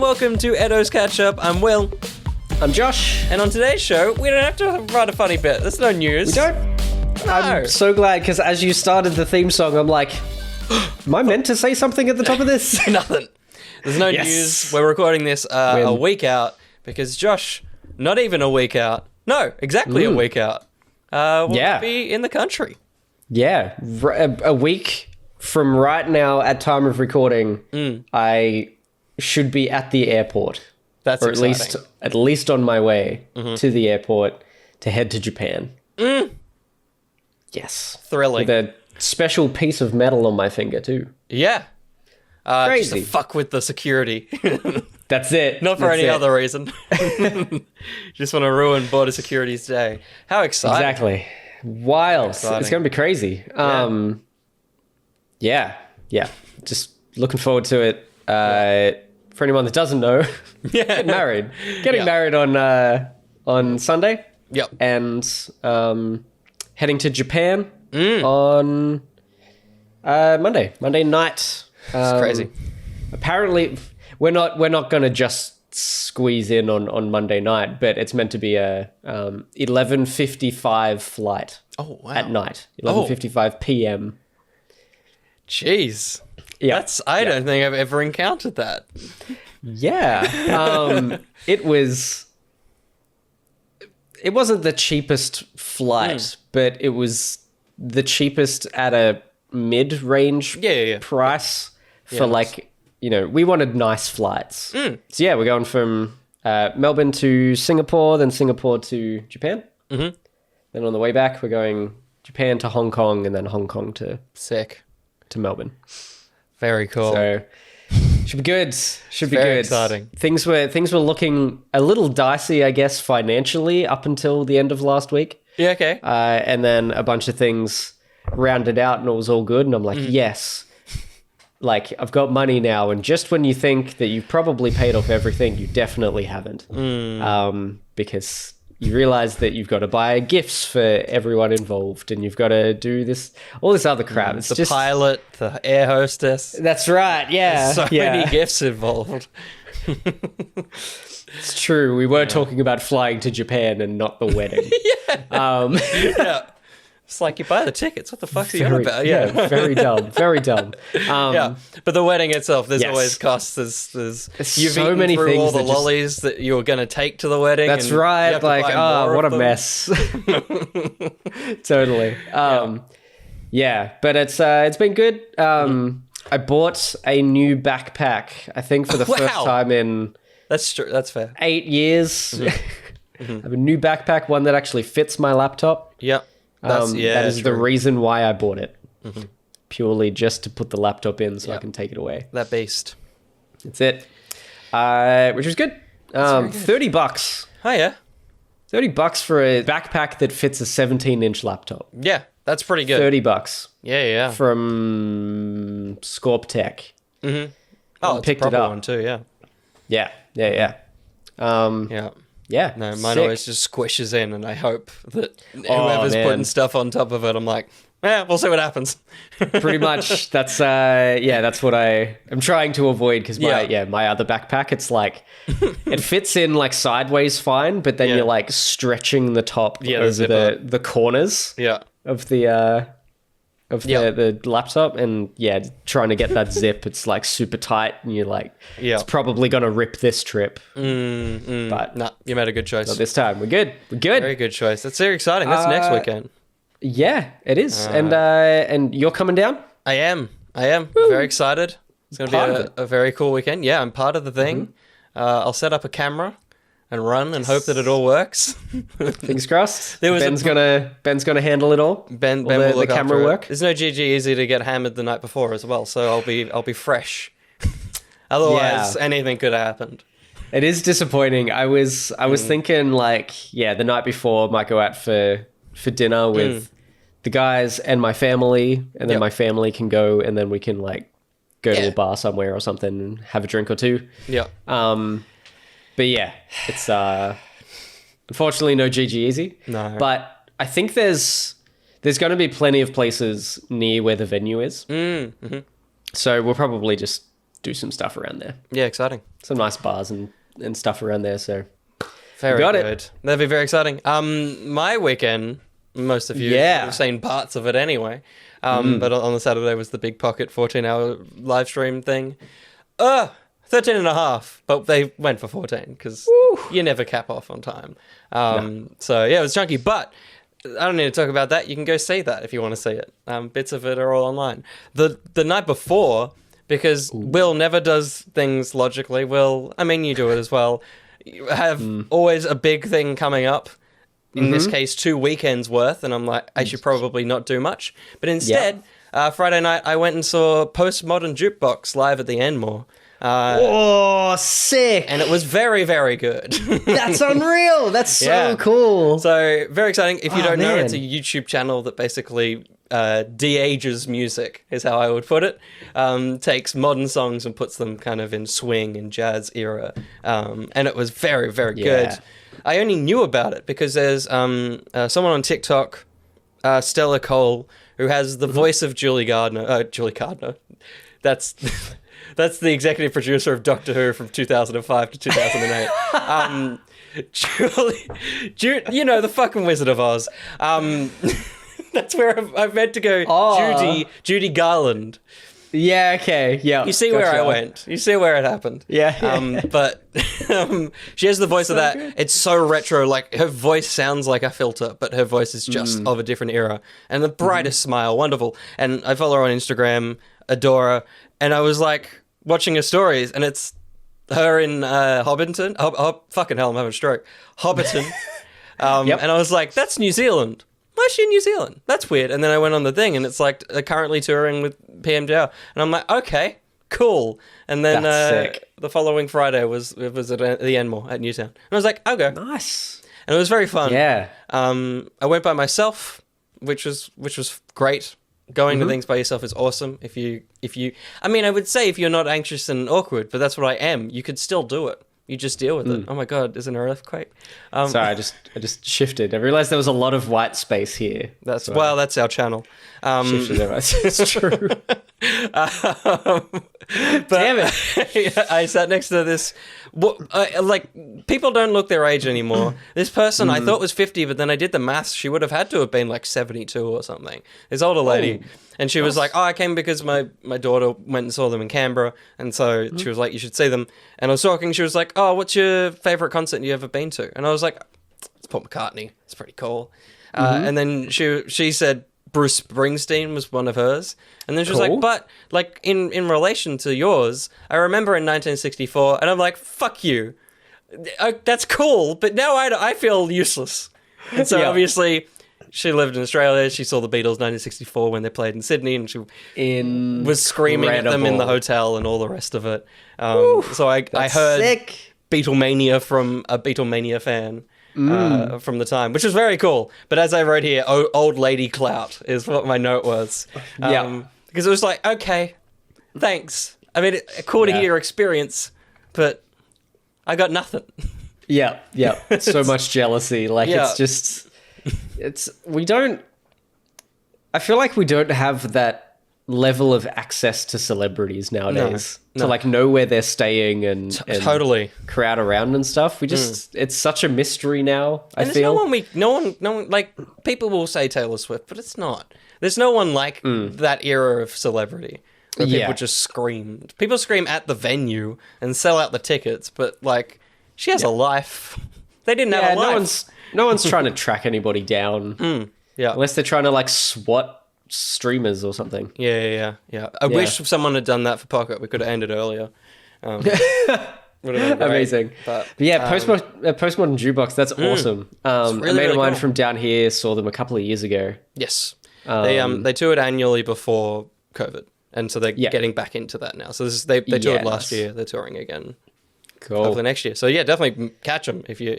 welcome to Edo's Catch Up. I'm Will. I'm Josh. And on today's show, we don't have to write a funny bit. There's no news. We don't? No. I'm so glad, because as you started the theme song, I'm like, am I meant to say something at the top of this? Nothing. There's no news. We're recording this a week out, because Josh, not even a week out. No, exactly a week out. Will be in the country. Yeah. A week from right now at time of recording, I should be at the airport. That's or exciting. at least on my way to the airport to head to Japan. Yes. Thrilling. With a special piece of metal on my finger too. Yeah. Crazy. Just to fuck with the security. That's it. Not for any other reason. Just want to ruin border security's day. How exciting. Exactly. Wild. It's going to be crazy. Yeah. Just looking forward to it. For anyone that doesn't know, getting married. Getting married on Sunday. Yep. And heading to Japan on Monday night. It's crazy. Apparently, we're not going to just squeeze in on Monday night, but it's meant to be a 11:55 flight. Oh wow! At night, 11:55 p.m. Jeez. Yeah, I don't think I've ever encountered that. Yeah, it wasn't the cheapest flight, but it was the cheapest at a mid-range price for we wanted nice flights. So yeah, we're going from Melbourne to Singapore, then Singapore to Japan. Mm-hmm. Then on the way back, we're going Japan to Hong Kong, and then Hong Kong to Melbourne. Very cool. So should be good. Should be very good. Exciting. Things were looking a little dicey, I guess, financially up until the end of last week. Yeah. Okay. And then a bunch of things rounded out, and it was all good. And I'm like, yes. Like, I've got money now, and just when you think that you've probably paid off everything, you definitely haven't. Because you realize that you've got to buy gifts for everyone involved, and you've got to do all this other crap. It's the pilot, the air hostess. That's right, yeah. There's so many gifts involved. It's true. We were talking about flying to Japan and not the wedding. Yeah. It's like, you buy the tickets. What the fuck's he on about? Yeah, very dumb. Very dumb. But the wedding itself, there's always costs. There's you've so eaten many through things all the lollies that you were going to take to the wedding. That's right. Like, what a mess. Totally. But it's been good. I bought a new backpack, I think for the first time in... That's true. That's fair. 8 years. I have a new backpack, one that actually fits my laptop. Yep. That is the reason why I bought it. Purely just to put the laptop in so I can take it away. That beast. That's it. Which was good. Good. $30. Oh, yeah. $30 for a backpack that fits a 17-inch laptop. Yeah, that's pretty good. $30. Yeah. From Scorp Tech. Mm-hmm. Oh, picked it up. One too, yeah. Yeah. Yeah. No, mine always just squishes in, and I hope that whoever's putting stuff on top of it, I'm like, we'll see what happens. Pretty much. That's what I am trying to avoid, because my other backpack, it's like, it fits in like sideways fine, but then you're like stretching the top over the corners of the the laptop, and trying to get that zip, it's like super tight, and you're like, it's probably gonna rip this trip. But no, you made a good choice. Not this time. We're good. Very good choice. That's very exciting. That's next weekend. Yeah, it is. And you're coming down? I am. Woo. Very excited. It's gonna be a very cool weekend. Yeah, I'm part of the thing. I'll set up a camera and run and hope that it all works. Fingers crossed. Ben's gonna handle it all. Ben will look the camera work. There's no GG easy to get hammered the night before as well, so I'll be fresh. Otherwise, anything could have happened. It is disappointing. I was thinking the night before I might go out for dinner with the guys and my family, and then my family can go, and then we can go to a bar somewhere or something and have a drink or two. Yeah. But yeah, it's unfortunately no GG easy. No. But I think there's going to be plenty of places near where the venue is. Mm-hmm. So we'll probably just do some stuff around there. Yeah, exciting. Some nice bars and stuff around there. So very good. That'd be very exciting. My weekend, most of you have seen parts of it anyway. But on the Saturday was the Big Pocket 14-hour live stream thing. 13 and a half, but they went for 14 because you never cap off on time. So yeah, it was chunky, but I don't need to talk about that. You can go see that if you want to see it. Bits of it are all online. The night before, because Will never does things logically. Will, I mean, you do it as well. You have always a big thing coming up. In this case, 2 weekends worth, and I'm like, I should probably not do much. But instead, Friday night, I went and saw Postmodern Jukebox live at the Enmore. Sick! And it was very, very good. That's unreal. That's so cool. So, very exciting. If you don't know, it's a YouTube channel that basically de-ages music, is how I would put it. Takes modern songs and puts them kind of in swing and jazz era. And it was very, very good. I only knew about it because there's someone on TikTok, Stella Cole, who has the voice of Julie Gardner. Julie Gardner. That's the executive producer of Doctor Who from 2005 to 2008. You know, the fucking Wizard of Oz. That's where I've meant to go. Judy Garland. Yeah, okay, yeah. You see where I went. You see where it happened. Yeah. But she has the voice of that. Good. It's so retro. Like, her voice sounds like a filter, but her voice is just of a different era. And the brightest smile, wonderful. And I follow her on Instagram, adore her. And I was like, watching her stories, and it's her in Hobbiton. Fucking hell, I'm having a stroke. Hobbiton. And I was like, that's New Zealand. Why is she in New Zealand? That's weird. And then I went on the thing, and it's like currently touring with PMDR. And I'm like, okay, cool. And then the following Friday was at the Enmore at Newtown. And I was like, I'll go. Nice. And it was very fun. Yeah. I went by myself, which was great. Going to things by yourself is awesome. If you, I mean, I would say if you're not anxious and awkward, but that's what I am. You could still do it. You just deal with it. Oh my God, isn't there an earthquake? Sorry, I just shifted. I realized there was a lot of white space here. That's our channel. Shifted it. It's true. Damn it! I sat next to this. People don't look their age anymore. This person I thought was 50, but then I did the maths. She would have had to have been like 72 or something. This older lady. And she was like, I came because my daughter went and saw them in Canberra. And so she was like, you should see them. And I was talking, she was like, what's your favourite concert you ever been to? And I was like, it's Paul McCartney. It's pretty cool. And then she said Bruce Springsteen was one of hers. And then she was like, but like in relation to yours, I remember in 1964. And I'm like, fuck you. That's cool. But now I feel useless. And so obviously... She lived in Australia. She saw the Beatles 1964 when they played in Sydney, and she was screaming at them in the hotel and all the rest of it. So I heard Beatlemania from a Beatlemania fan from the time, which was very cool. But as I wrote here, old lady clout is what my note was. Because it was like, okay, thanks. I mean, cool to hear your experience, but I got nothing. Yeah. So much jealousy. Like, it's just... I feel like we don't have that level of access to celebrities nowadays to like know where they're staying and totally crowd around and stuff. We just it's such a mystery now. And I feel no one like people will say Taylor Swift, but it's not. There's no one like that era of celebrity where people just screamed. People scream at the venue and sell out the tickets, but like she has a life. They didn't have a life. No one's trying to track anybody down. Unless they're trying to like SWAT streamers or something. Yeah. I wish someone had done that for Pocket. We could have ended earlier. Amazing. But yeah, Postmodern Jukebox, that's awesome. Really, a mate of mine from down here saw them a couple of years ago. Yes. They toured annually before COVID. And so they're getting back into that now. So they toured last year. They're touring again. Cool. Hopefully next year. So yeah, definitely catch them if you're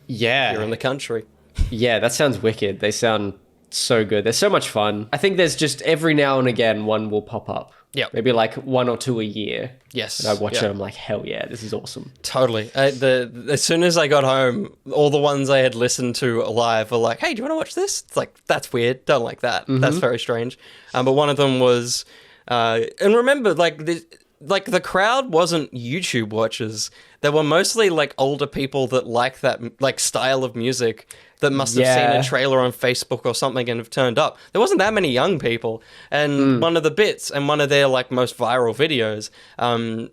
in the country. Yeah, that sounds wicked. They sound so good. They're so much fun. I think there's just every now and again one will pop up. Yeah. Maybe like 1 or 2 a year. Yes. And I watch it, I'm like, hell yeah, this is awesome. Totally. As soon as I got home, all the ones I had listened to live were like, hey, do you want to watch this? It's like, that's weird. Don't like that. That's very strange. But one of them was, and remember, like, like the crowd wasn't YouTube watchers. They were mostly like older people that like that like style of music that must have seen a trailer on Facebook or something and have turned up. There wasn't that many young people. And one of the bits and one of their like most viral videos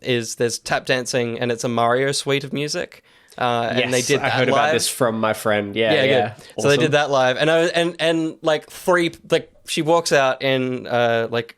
is there's tap dancing and it's a Mario suite of music. And they did that I heard live. about this from my friend. Yeah. Good. Awesome. So they did that live, and like she walks out in like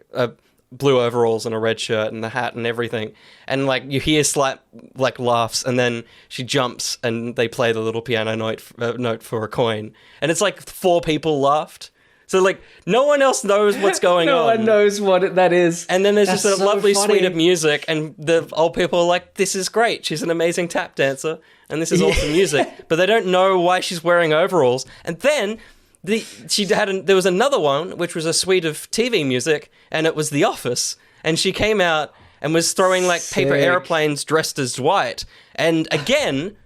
blue overalls and a red shirt and the hat and everything, and like you hear slight like laughs, and then she jumps and they play the little piano note for a coin, and it's like 4 people laughed. So, like, no one else knows what's going on. No one knows what that is. And then there's just a lovely suite of music, and the old people are like, this is great. She's an amazing tap dancer, and this is awesome music. But they don't know why she's wearing overalls. And then there was another one, which was a suite of TV music, and it was The Office. And she came out and was throwing, like, paper airplanes dressed as Dwight. And again...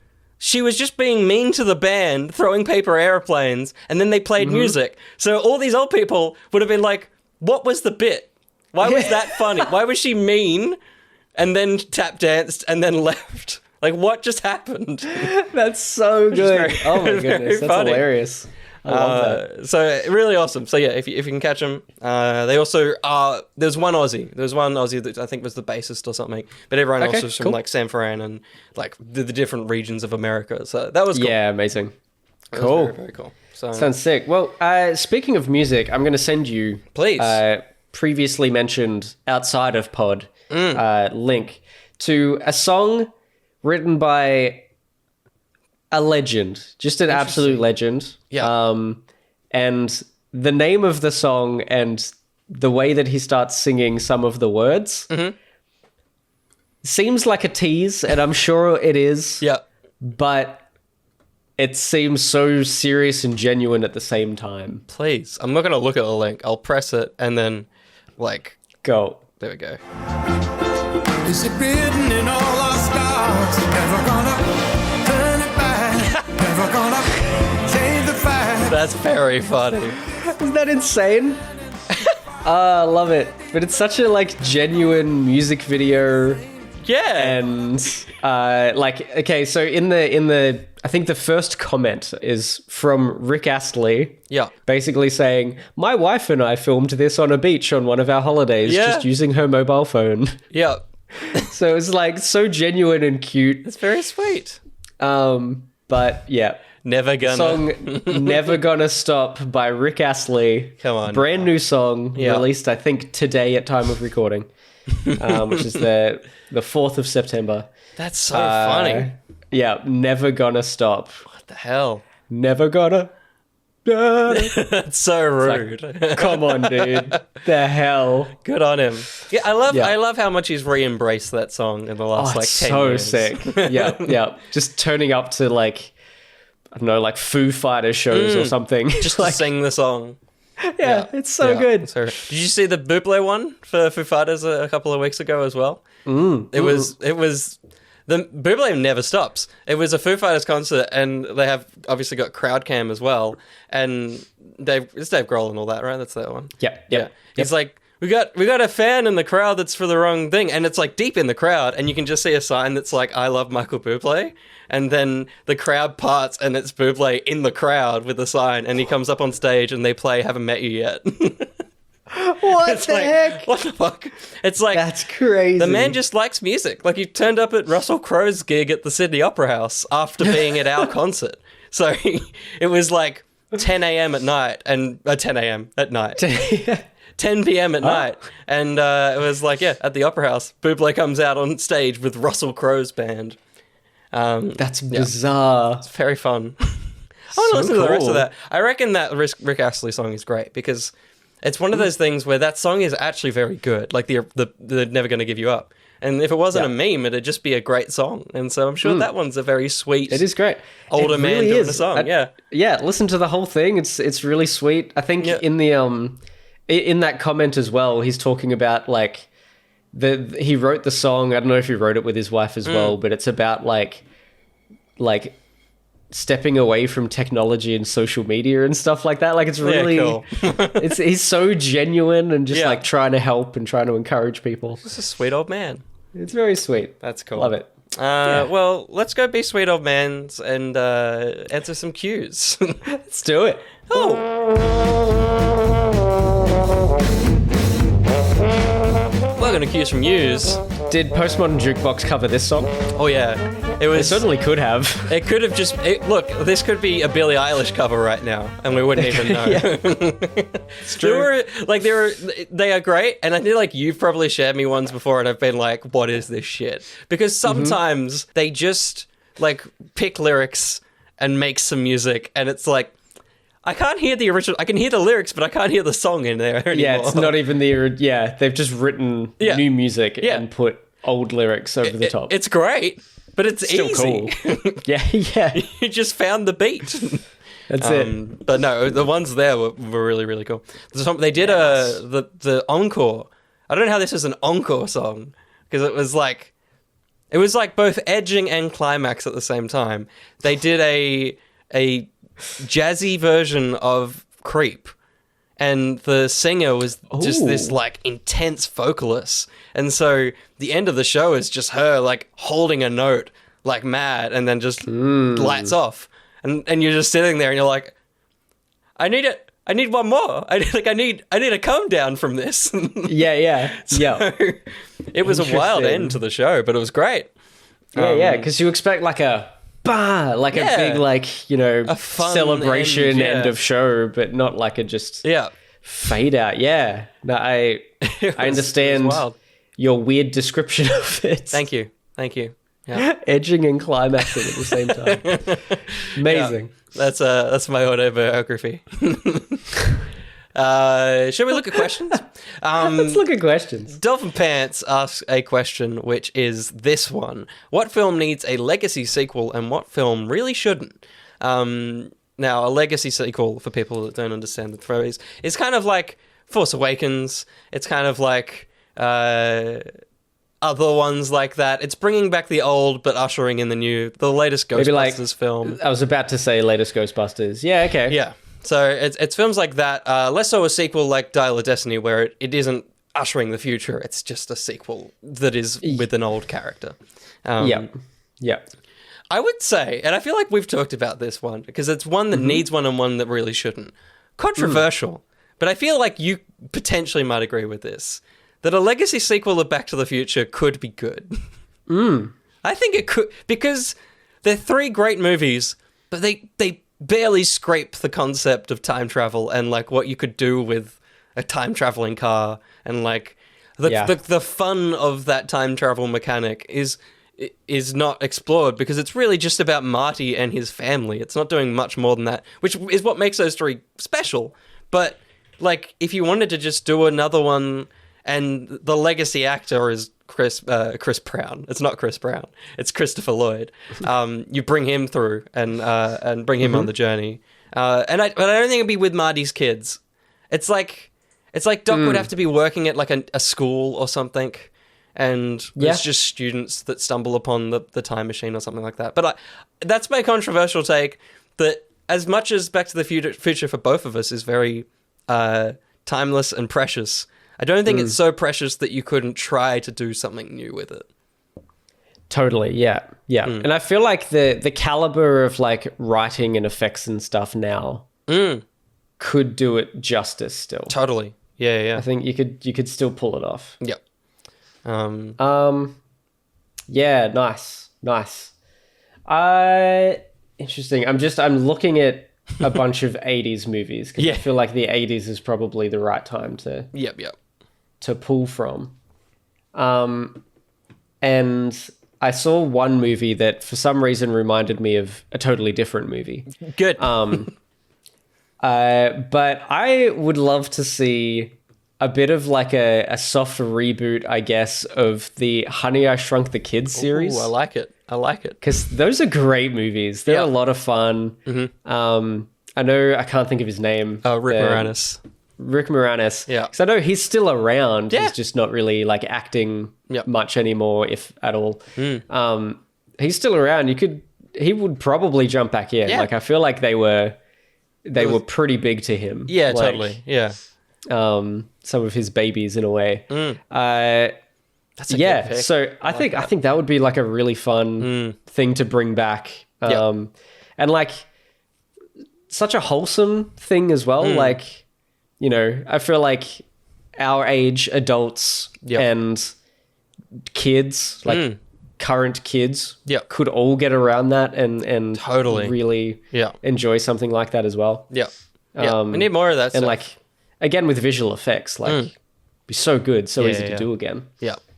she was just being mean to the band, throwing paper airplanes, and then they played music. So all these old people would have been like, what was the bit? Why was that funny? Why was she mean and then tap danced and then left? Like, what just happened? That's so good. Oh my goodness, that's hilarious. I love that. So really awesome. So yeah, if you can catch them, they also there's one Aussie that I think was the bassist or something, but everyone else was from like San Fran and like the different regions of America. So that was cool. Yeah, amazing. Cool, very, very cool. So sounds sick. Well, speaking of music, I'm going to send you previously mentioned outside of pod link to a song written by a legend, just an absolute legend. Yeah. And the name of the song and the way that he starts singing some of the words seems like a tease, and I'm sure it is. Yeah. But it seems so serious and genuine at the same time. Please. I'm not going to look at the link. I'll press it and then, like... Go. There we go. Is it written in all our stars? Never gonna... That's very funny. Isn't that insane? I love it. But it's such a like genuine music video. Yeah. And okay, so in the I think the first comment is from Rick Astley. Yeah. Basically saying, "My wife and I filmed this on a beach on one of our holidays, just using her mobile phone." Yeah. So it's like so genuine and cute. It's very sweet. But yeah. Never Gonna. Song Never Gonna Stop by Rick Astley. Come on. Brand new song, released I think today at time of recording, which is the 4th of September. That's so funny. Yeah, Never Gonna Stop. What the hell? Never gonna. That's so rude. Like, come on, dude. The hell. Good on him. Yeah, I love how much he's re-embraced that song in the last 10 years. So sick. Yeah. Just turning up to like, I don't know, like Foo Fighters shows or something. Just like, to sing the song. Yeah, it's so good. Did you see the Buble one for Foo Fighters a couple of weeks ago as well? It was the Buble never stops. It was a Foo Fighters concert, and they have obviously got crowd cam as well. And it's Dave Grohl and all that, right? That's that one. Yeah. He's like, we got a fan in the crowd that's for the wrong thing, and it's like deep in the crowd, and you can just see a sign that's like, I love Michael Bublé. And then the crowd parts, and it's Bublé in the crowd with a sign, and he comes up on stage, and they play "Haven't Met You Yet." What the heck? What the fuck? It's like, that's crazy. The man just likes music. Like, he turned up at Russell Crowe's gig at the Sydney Opera House after being at our concert. So it was like 10 a.m. at night, and 10 a.m. at night. 10 p.m. at night, and it was like, at the Opera House, Bublé comes out on stage with Russell Crowe's band. That's bizarre. It's very fun. I want to listen to the rest of that. I reckon that Rick Astley song is great because it's one of those things where that song is actually very good. Like the Never Gonna Give You Up. And if it wasn't a meme, it'd just be a great song. And so I'm sure that one's a very sweet. It is great. Older man doing a song. Yeah. Listen to the whole thing. It's really sweet. I think in the in that comment as well, he's talking about like he wrote the song. I don't know if he wrote it with his wife as well, but it's about like stepping away from technology and social media and stuff like that. Like it's really cool. He's so genuine and just like trying to help and trying to encourage people. He's a sweet old man. It's very sweet. That's cool. Love it. Well, let's go be sweet old mans and answer some cues. Let's do it. Welcome to Cues from Youse. Did Postmodern Jukebox cover this song? Oh yeah, it It was. certainly could have. It could have just. Look, this could be a Billie Eilish cover right now, and we wouldn't even know. It's true. They are great, and I feel like you've probably shared me ones before, and I've been like, "What is this shit?" Because sometimes they just like pick lyrics and make some music, and it's like, I can't hear the original. I can hear the lyrics, but I can't hear the song in there anymore. Yeah, it's not even the... Yeah, they've just written new music and put old lyrics over the top. It's great, but it's still easy. cool. Yeah. You just found the beat. That's it. But no, the ones there were really, really cool. They did the encore. I don't know how this is an encore song, because it was like both edging and climax at the same time. They did a jazzy version of Creep, and the singer was just this like intense vocalist, and so the end of the show is just her like holding a note like mad, and then just lights off, and you're just sitting there and you're like, I need one more. I need a come down from this. Yeah. It was a wild end to the show, but it was great. Because you expect like a a big like, a fun celebration end of show, but not like a just fade out. Yeah, no, I understand your weird description of it. Thank you. Yeah. Edging and climaxing at the same time. Amazing. Yeah, that's my autobiography. Shall we look at questions? Let's look at questions. Dolphin Pants asks a question, which is this one. What film needs a legacy sequel and what film really shouldn't? Now, a legacy sequel, for people that don't understand the phrase, is kind of like Force Awakens. It's kind of like other ones like that. It's bringing back the old but ushering in the new. The latest Ghostbusters film. I was about to say latest Ghostbusters. Yeah, okay. Yeah. So it's films like that, less so a sequel like Dial of Destiny, where it isn't ushering the future. It's just a sequel that is with an old character. Yeah. I would say, and I feel like we've talked about this one, because it's one that needs one and one that really shouldn't. Controversial, but I feel like you potentially might agree with this, that a legacy sequel of Back to the Future could be good. I think it could, because they're three great movies, but they barely scrape the concept of time travel and like what you could do with a time traveling car, and like the fun of that time travel mechanic is not explored, because it's really just about Marty and his family. It's not doing much more than that, which is what makes those three special. But like, if you wanted to just do another one, and the legacy actor is Chris Brown. It's not Chris Brown. It's Christopher Lloyd. You bring him through and bring him on the journey. But I don't think it'd be with Marty's kids. It's like Doc would have to be working at like a school or something, and it's just students that stumble upon the time machine or something like that. But that's my controversial take, that as much as Back to the Future for both of us is very timeless and precious, I don't think it's so precious that you couldn't try to do something new with it. Totally, yeah. And I feel like the caliber of like writing and effects and stuff now could do it justice still. Totally, yeah. I think you could still pull it off. Yep. Yeah, nice. Interesting. I'm looking at a bunch of 80s movies, because I feel like the 80s is probably the right time to to pull from. And I saw one movie that for some reason reminded me of a totally different movie. Good. But I would love to see a bit of like a soft reboot, I guess, of the Honey, I Shrunk the Kids series. Ooh, I like it. Because those are great movies. They're a lot of fun. I know, I can't think of his name. Rick Moranis. Yeah. Because I know he's still around. Yeah. He's just not really like acting much anymore, if at all. He's still around. He would probably jump back in. Yeah. Like, I feel like they were pretty big to him. Yeah, like, totally. Yeah. Some of his babies in a way. That's a good pick. So I think that would be like a really fun thing to bring back. And like such a wholesome thing as well. Like, you know, I feel like our age adults and kids, like current kids, could all get around that and totally really enjoy something like that as well. Yeah. We need more of that and stuff. like again with visual effects, like be so good, so easy to do again.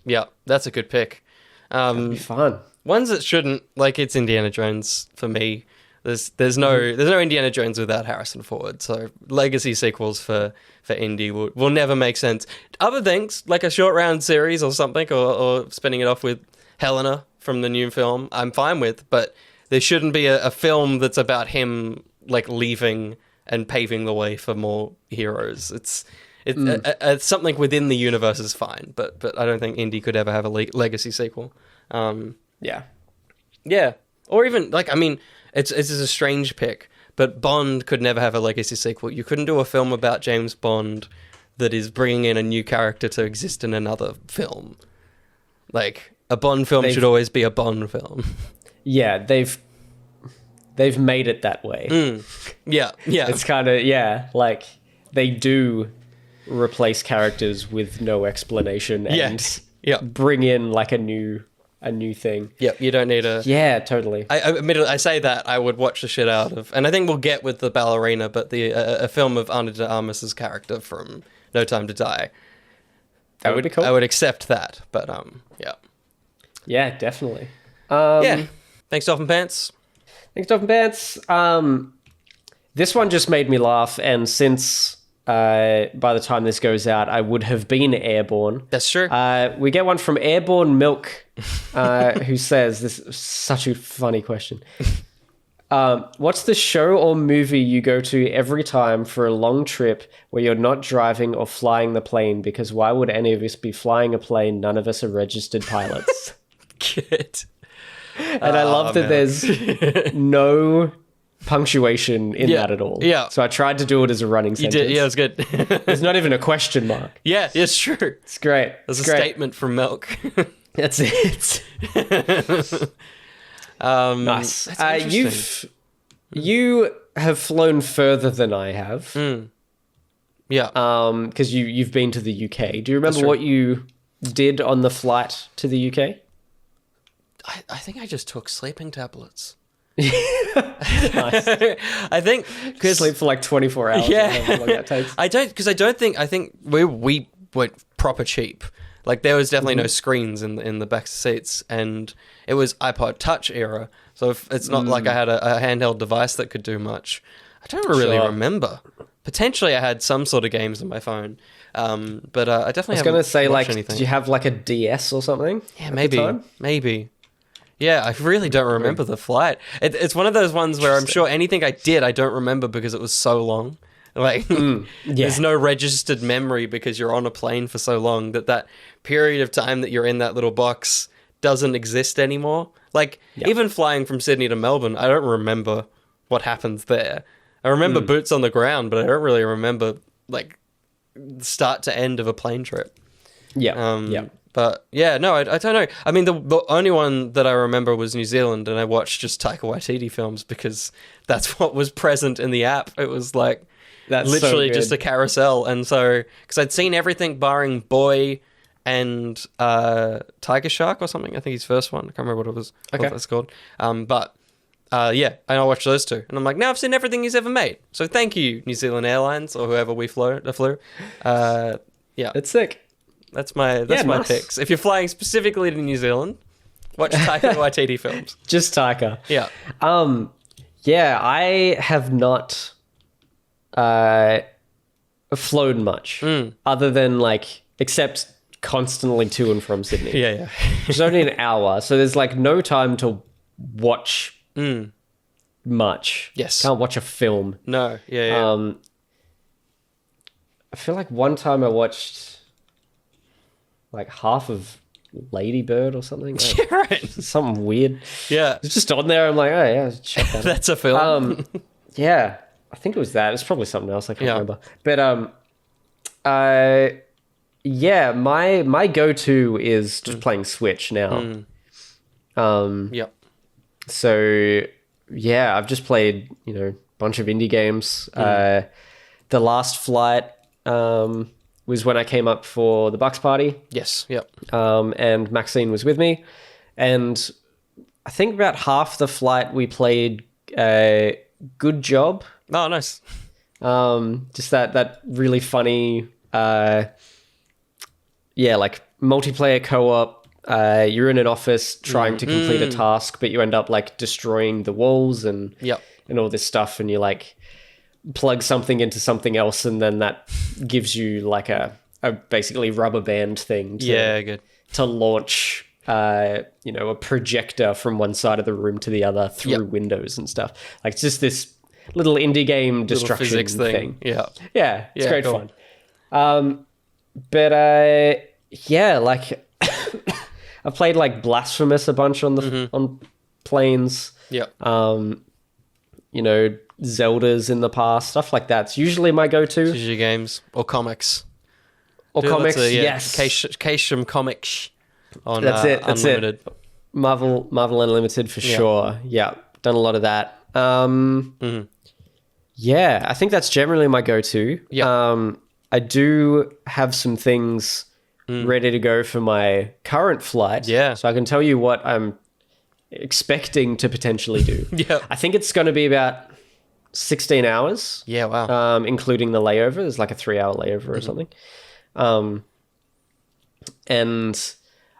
Yeah, that's a good pick. That'd be fun. Ones that shouldn't, like, it's Indiana Jones for me. There's no Indiana Jones without Harrison Ford. So legacy sequels for Indy will never make sense. Other things like a short round series or something, or spinning it off with Helena from the new film, I'm fine with. But there shouldn't be a film that's about him like leaving and paving the way for more heroes. It's something within the universe is fine, but I don't think Indy could ever have a legacy sequel. Yeah, or even like, I mean, it's a strange pick, but Bond could never have a legacy sequel. You couldn't do a film about James Bond that is bringing in a new character to exist in another film. Like, a Bond film should always be a Bond film. Yeah, they've made it that way. Yeah. It's kind of like they do replace characters with no explanation and bring in like a new thing. Yeah, you don't need a... Yeah, totally. Admittedly, I say that, I would watch the shit out of... And I think we'll get with the ballerina, but a film of Ana de Armas's character from No Time to Die. That would be cool. I would accept that, but yeah. Yeah, definitely. Thanks, Dolphin Pants. Thanks, Dolphin Pants. This one just made me laugh, and since... by the time this goes out, I would have been airborne. That's true. We get one from Airborne Milk, who says, this is such a funny question. What's the show or movie you go to every time for a long trip where you're not driving or flying the plane? Because why would any of us be flying a plane? None of us are registered pilots. Good. And I love that there's no... punctuation in that at all. Yeah. So I tried to do it as a running sentence. You did. Yeah, it was good. There's not even a question mark. Yeah, it's true. It's great. There's a statement from Milk. That's it. Nice. That's you have flown further than I have. Yeah. Because you've been to the UK. Do you remember what you did on the flight to the UK? I think I just took sleeping tablets. Nice. I think because sleep for like 24 hours. Yeah, how long that takes. I think we went proper cheap. Like there was definitely no screens in the back seats, and it was iPod Touch era. So if it's not like I had a handheld device that could do much. I don't really remember. Potentially, I had some sort of games on my phone, but I definitely. I was going to say, like, anything. Did you have like a DS or something? Yeah, maybe. Yeah, I really don't remember the flight. It's one of those ones where I'm sure anything I did, I don't remember because it was so long. Like, there's no registered memory because you're on a plane for so long that period of time that you're in that little box doesn't exist anymore. Like, even flying from Sydney to Melbourne, I don't remember what happens there. I remember boots on the ground, but I don't really remember, like, start to end of a plane trip. Yeah. But yeah, no, I don't know. I mean, the only one that I remember was New Zealand, and I watched just Taika Waititi films because that's what was present in the app. It was like literally just a carousel, and so because I'd seen everything barring Boy and Tiger Shark or something. I think his first one. I can't remember what it was. Okay. What that's called. But yeah, and I watched those two, and I'm like, now I've seen everything he's ever made. So thank you, New Zealand Airlines or whoever we flew. Yeah, it's sick. That's my nice. picks. If you're flying specifically to New Zealand, watch Taika Waititi films. Just Taika. Yeah. Yeah, I have not flown much other than like except constantly to and from Sydney. Yeah. It's only an hour, so there's like no time to watch much. Yes. Can't watch a film. No. Yeah. I feel like one time I watched like half of Lady Bird or something. Yeah, right. Something weird. Yeah. It's just on there. I'm like, oh yeah, check that. That's a film. Yeah, I think it was that. It's probably something else. I can't remember. But yeah, my go-to is just playing Switch now. Yep. So yeah, I've just played, a bunch of indie games. The Last Flight was when I came up for the Bucks party. Yes. Yep. And Maxine was with me. And I think about half the flight we played Good Job. Oh, nice. Just that really funny, like multiplayer co-op. You're in an office trying to complete a task, but you end up like destroying the walls and all this stuff, and you like plug something into something else, and then that gives you like a basically rubber band thing to launch a projector from one side of the room to the other through windows and stuff. Like it's just this little indie game destruction physics thing. Yeah, it's great cool. fun. But like I've played like Blasphemous a bunch on the on planes. Zeldas in the past, stuff like that. It's usually my go-to. Usually games or comics. Yes. Keisham Comics on That's it. Unlimited. Marvel Unlimited for sure. Yeah, done a lot of that. Yeah, I think that's generally my go-to. I do have some things ready to go for my current flight. Yeah. So I can tell you what I'm expecting to potentially do. I think it's going to be about 16 hours. Yeah, wow. Including the layover. There's like a 3-hour layover or something. And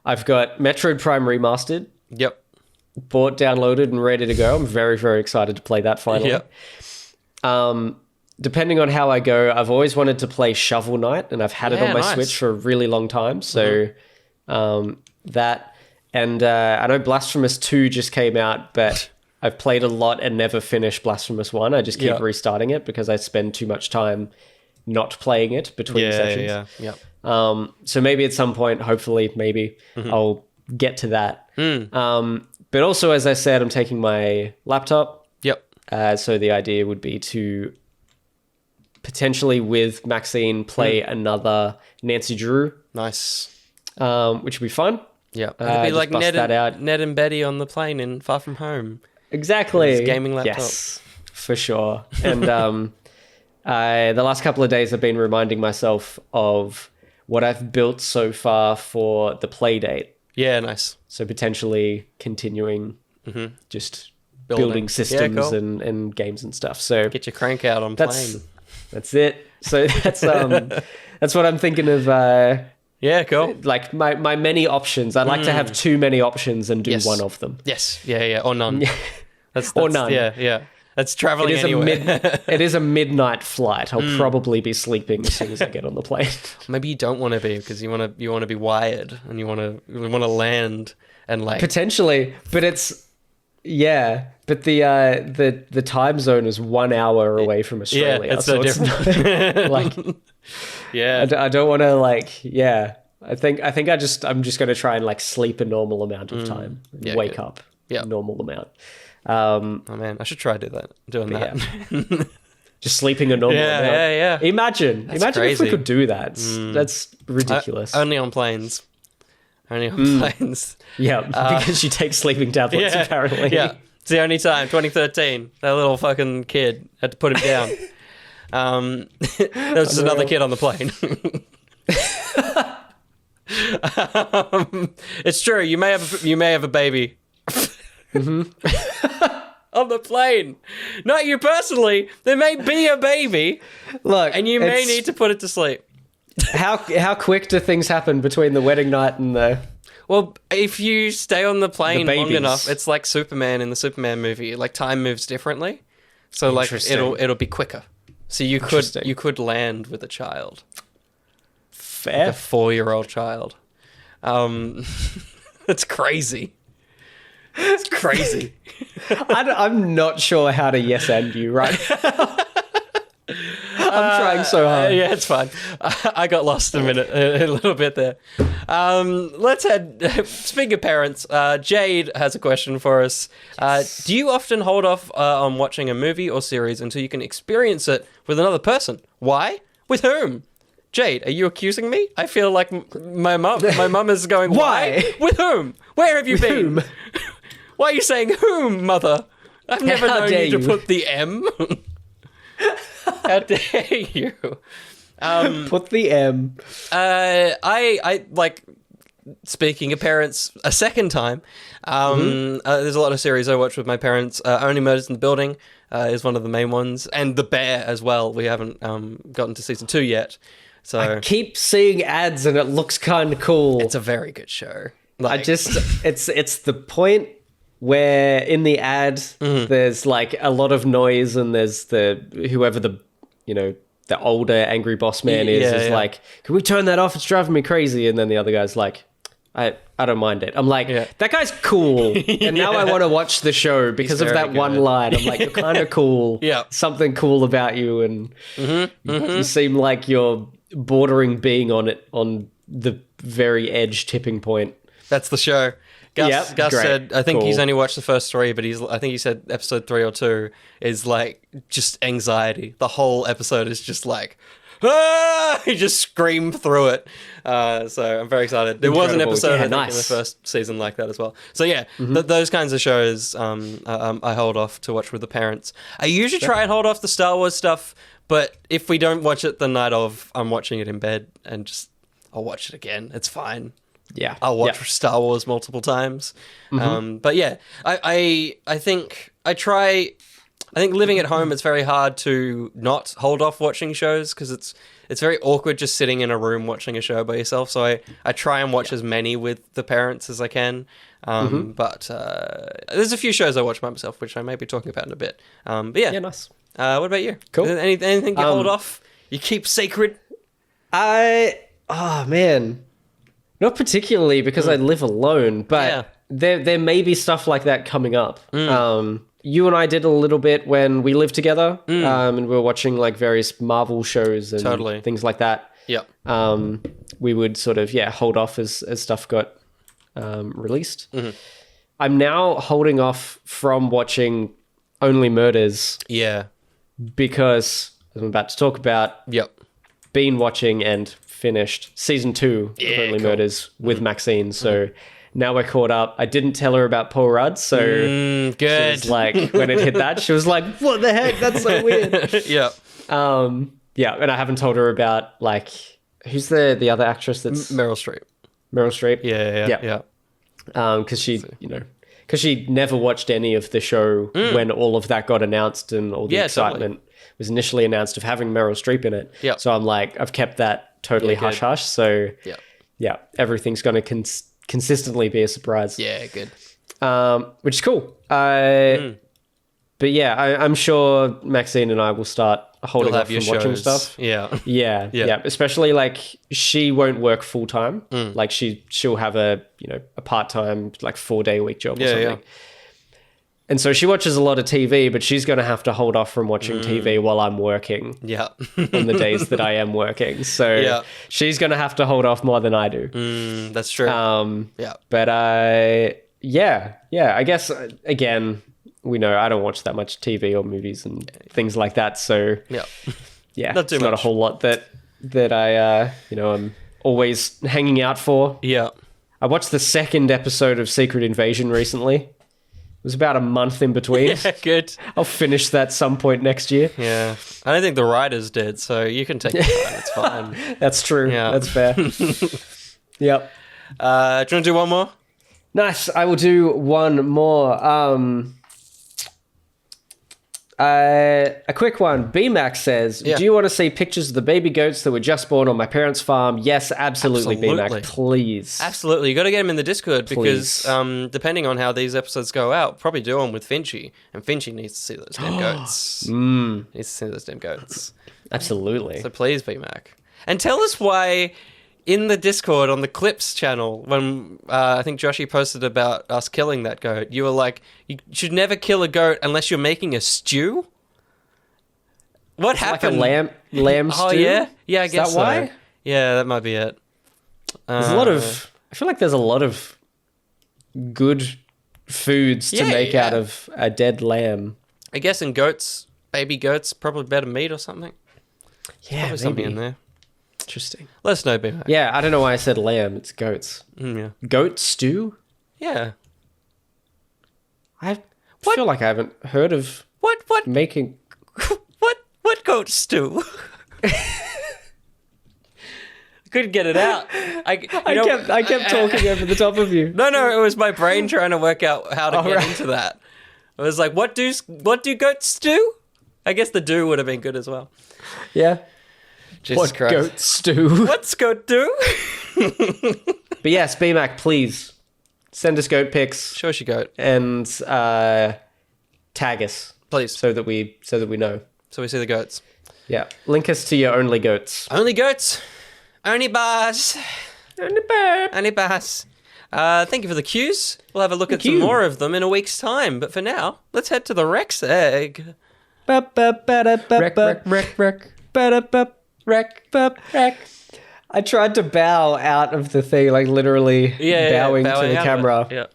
I've got Metroid Prime Remastered. Yep. Bought, downloaded, and ready to go. I'm very, very excited to play that finally. Depending on how I go, I've always wanted to play Shovel Knight, and I've had it on my Switch for a really long time. So that, and I know Blasphemous 2 just came out, but I've played a lot and never finished Blasphemous 1. I just keep restarting it because I spend too much time not playing it between sessions. So maybe at some point, hopefully, I'll get to that. But also, as I said, I'm taking my laptop. So the idea would be to potentially with Maxine play another Nancy Drew. Nice. Which would be fun. It'd be like Ned and Betty on the plane in Far From Home. Exactly. His gaming laptop. Yes, for sure. And the last couple of days I've been reminding myself of what I've built so far for the play date. Yeah, nice. So potentially continuing just building systems and games and stuff. So get your crank out on plane. That's it. So that's what I'm thinking of. Yeah, cool. Like my many options. I'd like to have too many options and do one of them. Yes. Yeah. Or none. That's or none. Yeah. That's traveling anywhere. It is a midnight flight. I'll probably be sleeping as soon as I get on the plane. Maybe you don't want to be because you want to be wired and you want to land and like potentially, but it's but the time zone is 1 hour away from Australia. Yeah, it's so different. I don't want to I think I'm just going to try and like sleep a normal amount of time, wake up a normal amount. Oh man, I should try doing that. Yeah. Just sleeping a normal amount. Yeah. Imagine crazy. if we could do that. That's ridiculous. Only on planes. Yeah, because you take sleeping tablets apparently. Yeah, it's the only time. 2013, that little fucking kid had to put him down. There was just another kid on the plane. It's true. You may have a baby. On the plane, not you personally. There may be a baby. Look, and you may need to put it to sleep. How quick do things happen between the wedding night and the? Well, if you stay on the plane long enough, it's like Superman in the Superman movie. Like time moves differently, so like it'll be quicker. So you could land with a child, fair, like a 4-year-old child. That's crazy. It's crazy. I'm not sure how to yes and you right now. I'm trying so hard. Yeah, it's fine. I got lost a little bit there. Let's head. Speaking of parents, Jade has a question for us. Do you often hold off on watching a movie or series until you can experience it with another person? Why? With whom? Jade, are you accusing me? I feel like my mum is going, why? With whom? Where have you been? Whom? Why are you saying whom, mother? I've never How known dare you to you. put the M. How dare you? Put the M. I like speaking of parents a second time. There's a lot of series I watch with my parents. Only Murders in the Building is one of the main ones, and The Bear as well. We haven't gotten to season 2 yet, so I keep seeing ads and it looks kind of cool. it's a very good show. It's the point where in the ad there's like a lot of noise and there's whoever the older angry boss man is like, can we turn that off? It's driving me crazy. And then the other guy's like, I don't mind it. I'm like, that guy's cool. And now I want to watch the show because of very that one good. line. I'm like, you're kind of cool. Yeah. Something cool about you. And you seem like you're bordering being on the very edge tipping point. That's the show. Gus Great. said, I think he's Cool. only watched the first 3, but I think he said episode 3 or 2 is like just anxiety. The whole episode is just like, ah! He just screamed through it. So I'm very excited. There was an Incredible. episode Yeah, I think in nice. the first season like that as well. So yeah, those kinds of shows I hold off to watch with the parents. I usually try and hold off the Star Wars stuff, but if we don't watch it the night of, I'm watching it in bed and I'll watch it again. It's fine. Yeah. I'll watch Star Wars multiple times. But yeah, I think living at home, it's very hard to not hold off watching shows because it's very awkward just sitting in a room watching a show by yourself. So I try and watch as many with the parents as I can. But there's a few shows I watch by myself, which I may be talking about in a bit. But yeah. Yeah, nice. What about you? Cool. Anything you hold off? You keep sacred? Oh man, not particularly because I live alone, but there may be stuff like that coming up. You and I did a little bit when we lived together, and we were watching like various Marvel shows and things like that. Yep. We would sort of hold off as stuff got released. I'm now holding off from watching Only Murders. Yeah. Because as I'm about to talk about, been watching and finished season 2 of Only Murders with Maxine. So now we're caught up. I didn't tell her about Paul Rudd, so good. she was like, when it hit that, she was like, "What the heck? That's so weird." And I haven't told her about like who's the other actress that's Meryl Streep. Meryl Streep. Yeah. Because she never watched any of the show when all of that got announced and all the excitement was initially announced of having Meryl Streep in it. Yeah. So I'm like, I've kept that totally hush hush. So everything's going to consistently be a surprise. Yeah, good. Which is cool. But yeah, I'm sure Maxine and I will start holding off from watching stuff. Yeah. Especially like she won't work full time. Like she'll have a part-time like 4-day-a-week job or something. And so she watches a lot of TV, but she's going to have to hold off from watching TV while I'm working. On the days that I am working. So she's going to have to hold off more than I do. That's true. But I guess again, we know I don't watch that much TV or movies and things like that. So not too it's not a much. whole lot that I I'm always hanging out for. I watched the second episode of Secret Invasion recently. It was about a month in between. Good. I'll finish that some point next year. Yeah. I don't think the writer's dead, so you can take your time. It's fine. That's true. Yeah. That's fair. Yep. Do you want to do one more? Nice. I will do one more. A quick one. BMAX says, do you want to see pictures of the baby goats that were just born on my parents' farm? Yes, absolutely. BMAX, please. Absolutely. You got to get him in the Discord because depending on how these episodes go out, probably do them with Finchy. And Finchy needs to see those damn goats. Needs to see those damn goats. Absolutely. So please, BMAC. And tell us why in the Discord on the Clips channel, when I think Joshy posted about us killing that goat, you were like, you should never kill a goat unless you're making a stew? What happened? Like a lamb stew? Oh, yeah? Yeah, I guess that so. why? Yeah, that might be it. There's a lot of... I feel like there's a lot of good foods to make out of a dead lamb. I guess in goats, baby goats, probably better meat or something. Yeah, Probably something maybe. in there. Interesting. Let us know, B-Mac. Yeah, I don't know why I said lamb. It's goats. Yeah. Goat stew? Yeah. I feel like I haven't heard of What making... what goat stew? Couldn't get it out. I kept talking over the top of you. No, it was my brain trying to work out how to get into that. I was like, what do goats do? I guess the do would have been good as well. Yeah. Jesus What Christ. goat stew? What's goat do? But yes, BMAC, please send us goat pics Sure she goat. and tag us, Please. so that we know. So we see the goats. Yeah, link us to your only goats. Only goats. Only bars. Only bars. Thank you for the cues. We'll have a look at some more of them in a week's time. But for now, let's head to the Rec Seg. Rec. I tried to bow out of the thing, like literally bowing to the camera.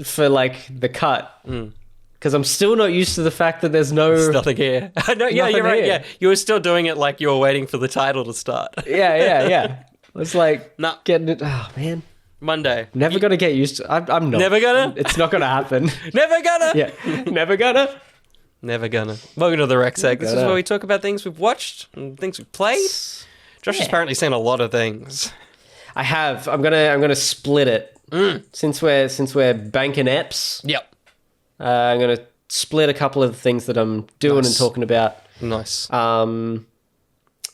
For like the cut. Because I'm still not used to the fact that there's There's nothing here. No, yeah, you're right. here. Yeah, you were still doing it like you were waiting for the title to start. Yeah. It's like getting it. Oh man, Monday. Never gonna get used to. I'm not. Never gonna. It's not gonna happen. Never gonna. Yeah, never gonna. Never gonna. Welcome to the Rec Seg. This is where we talk about things we've watched and things we've played. Josh has apparently seen a lot of things. I have. I'm gonna split it. Since we're banking eps. Yep. I'm going to split a couple of the things that I'm doing and talking about. Nice.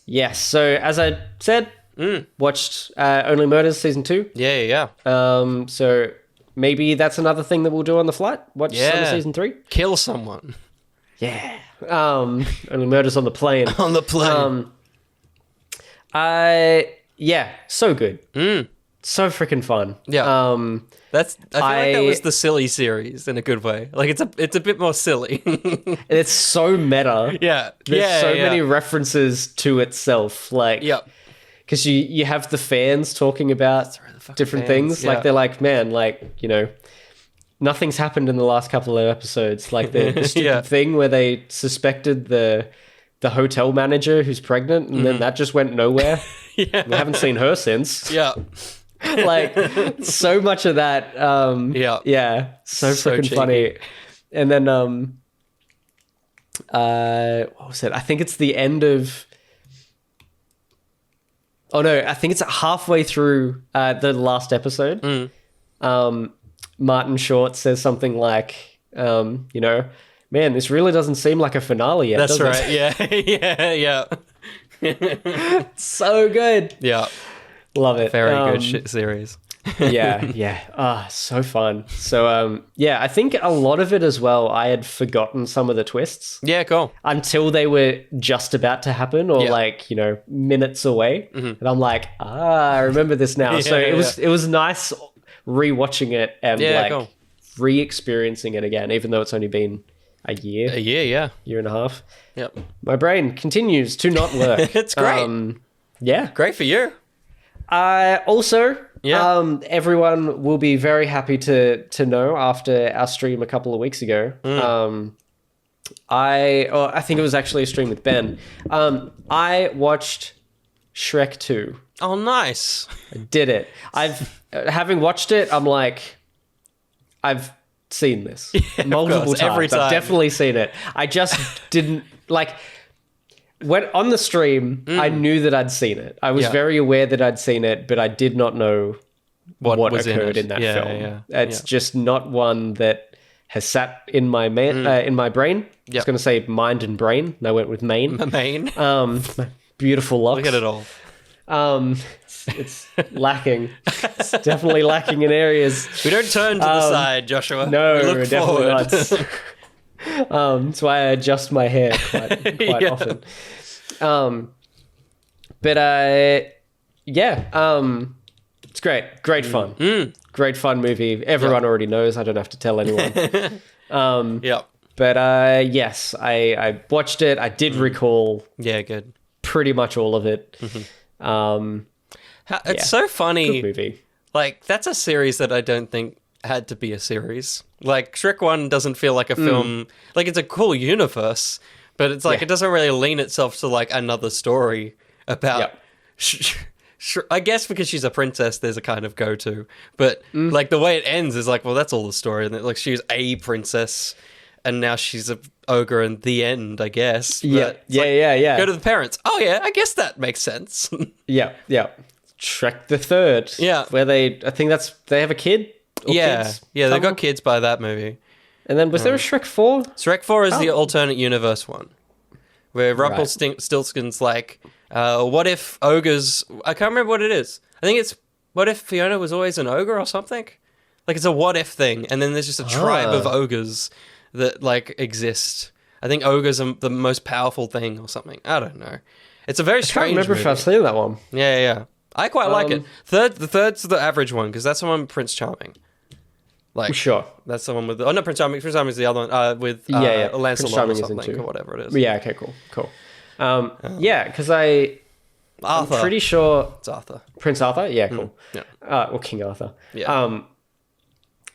Yes, so as I said, watched Only Murders Season 2. Yeah. So maybe that's another thing that we'll do on the flight. Watch some of Season 3. Kill someone. Yeah. Only Murders on the plane. On the plane. So good. So freaking fun. Yeah. I feel like that was the silly series in a good way. Like it's a bit more silly. It's so meta. Yeah. There's so many references to itself. Like, because you have the fans talking about different things. Like they're like, man, like, you know, nothing's happened in the last couple of episodes. Like the stupid thing where they suspected the hotel manager who's pregnant, and then that just went nowhere. We haven't seen her since. Yeah. Like so much of that. So freaking cheeky. funny. And then what was it? I think it's the end of. Oh no! I think it's halfway through the last episode. Martin Short says something like, you know, man, this really doesn't seem like a finale yet. That's does right. it? Yeah. So good. Yeah. Love it. Very good shit series. Yeah. So fun. So, I think a lot of it as well, I had forgotten some of the twists. Yeah, cool. Until they were just about to happen or like, you know, minutes away. And I'm like, I remember this now. So it was nice rewatching it and cool. re-experiencing it again, even though it's only been a year. A year, yeah. Year and a half. Yep. My brain continues to not work. It's great. Great for you. Also, everyone will be very happy to know after our stream a couple of weeks ago. I think it was actually a stream with Ben. I watched Shrek 2. Oh, nice. I did it. Having watched it, I'm like, I've seen this multiple times. Every time. I've definitely seen it. I just didn't like. When on the stream, I knew that I'd seen it. I was very aware that I'd seen it, but I did not know what occurred in that film. It's just not one that has sat in my in my brain. I was going to say mind and brain, and I went with main. Main. My beautiful locks. Look at it all. It's lacking. It's definitely lacking in areas. We don't turn to the side, Joshua. No, we look definitely forward. not. That's why I adjust my hair quite often. It's great fun. Great fun movie. Everyone already knows. I don't have to tell anyone. But yes, I watched it. I did recall. Yeah, good. Pretty much all of it. It's so funny. Good movie. Like, that's a series that I don't think had to be a series. Like, Shrek 1 doesn't feel like a film. Like, it's a cool universe, But it's like Yeah. it doesn't really lean itself to like another story about. Yep. I guess because she's a princess, there's a kind of go-to. But like the way it ends is like, well, that's all the story, and like she was a princess, and now she's a ogre, and the end, I guess. Yeah, But it's yeah. Go to the parents. Oh yeah, I guess that makes sense. Yeah. Shrek the Third. Yeah. Where they have a kid. Or kids yeah, they got somewhere? kids by that movie. And then was there a Shrek 4? Shrek 4 is the alternate universe one, where Rumpelstiltskin's like, what if ogres... I can't remember what it is. I think it's, what if Fiona was always an ogre or something? Like, it's a what if thing, and then there's just a tribe of ogres that, like, exist. I think ogres are the most powerful thing or something. I don't know. It's a very I can't strange remember movie. if I've seen that one. Yeah. I quite like it. The third's the average one, because that's the one with Prince Charming. Like, Sure. that's the one with... not Prince Charming. Prince Charming is the other one, with Yeah. Lancelot Prince Charming or is in something, two. or whatever it is. Yeah, okay, cool. Yeah, because I'm Arthur. pretty sure... It's Arthur. Prince Arthur? Yeah, cool. Yeah. Or King Arthur. Yeah.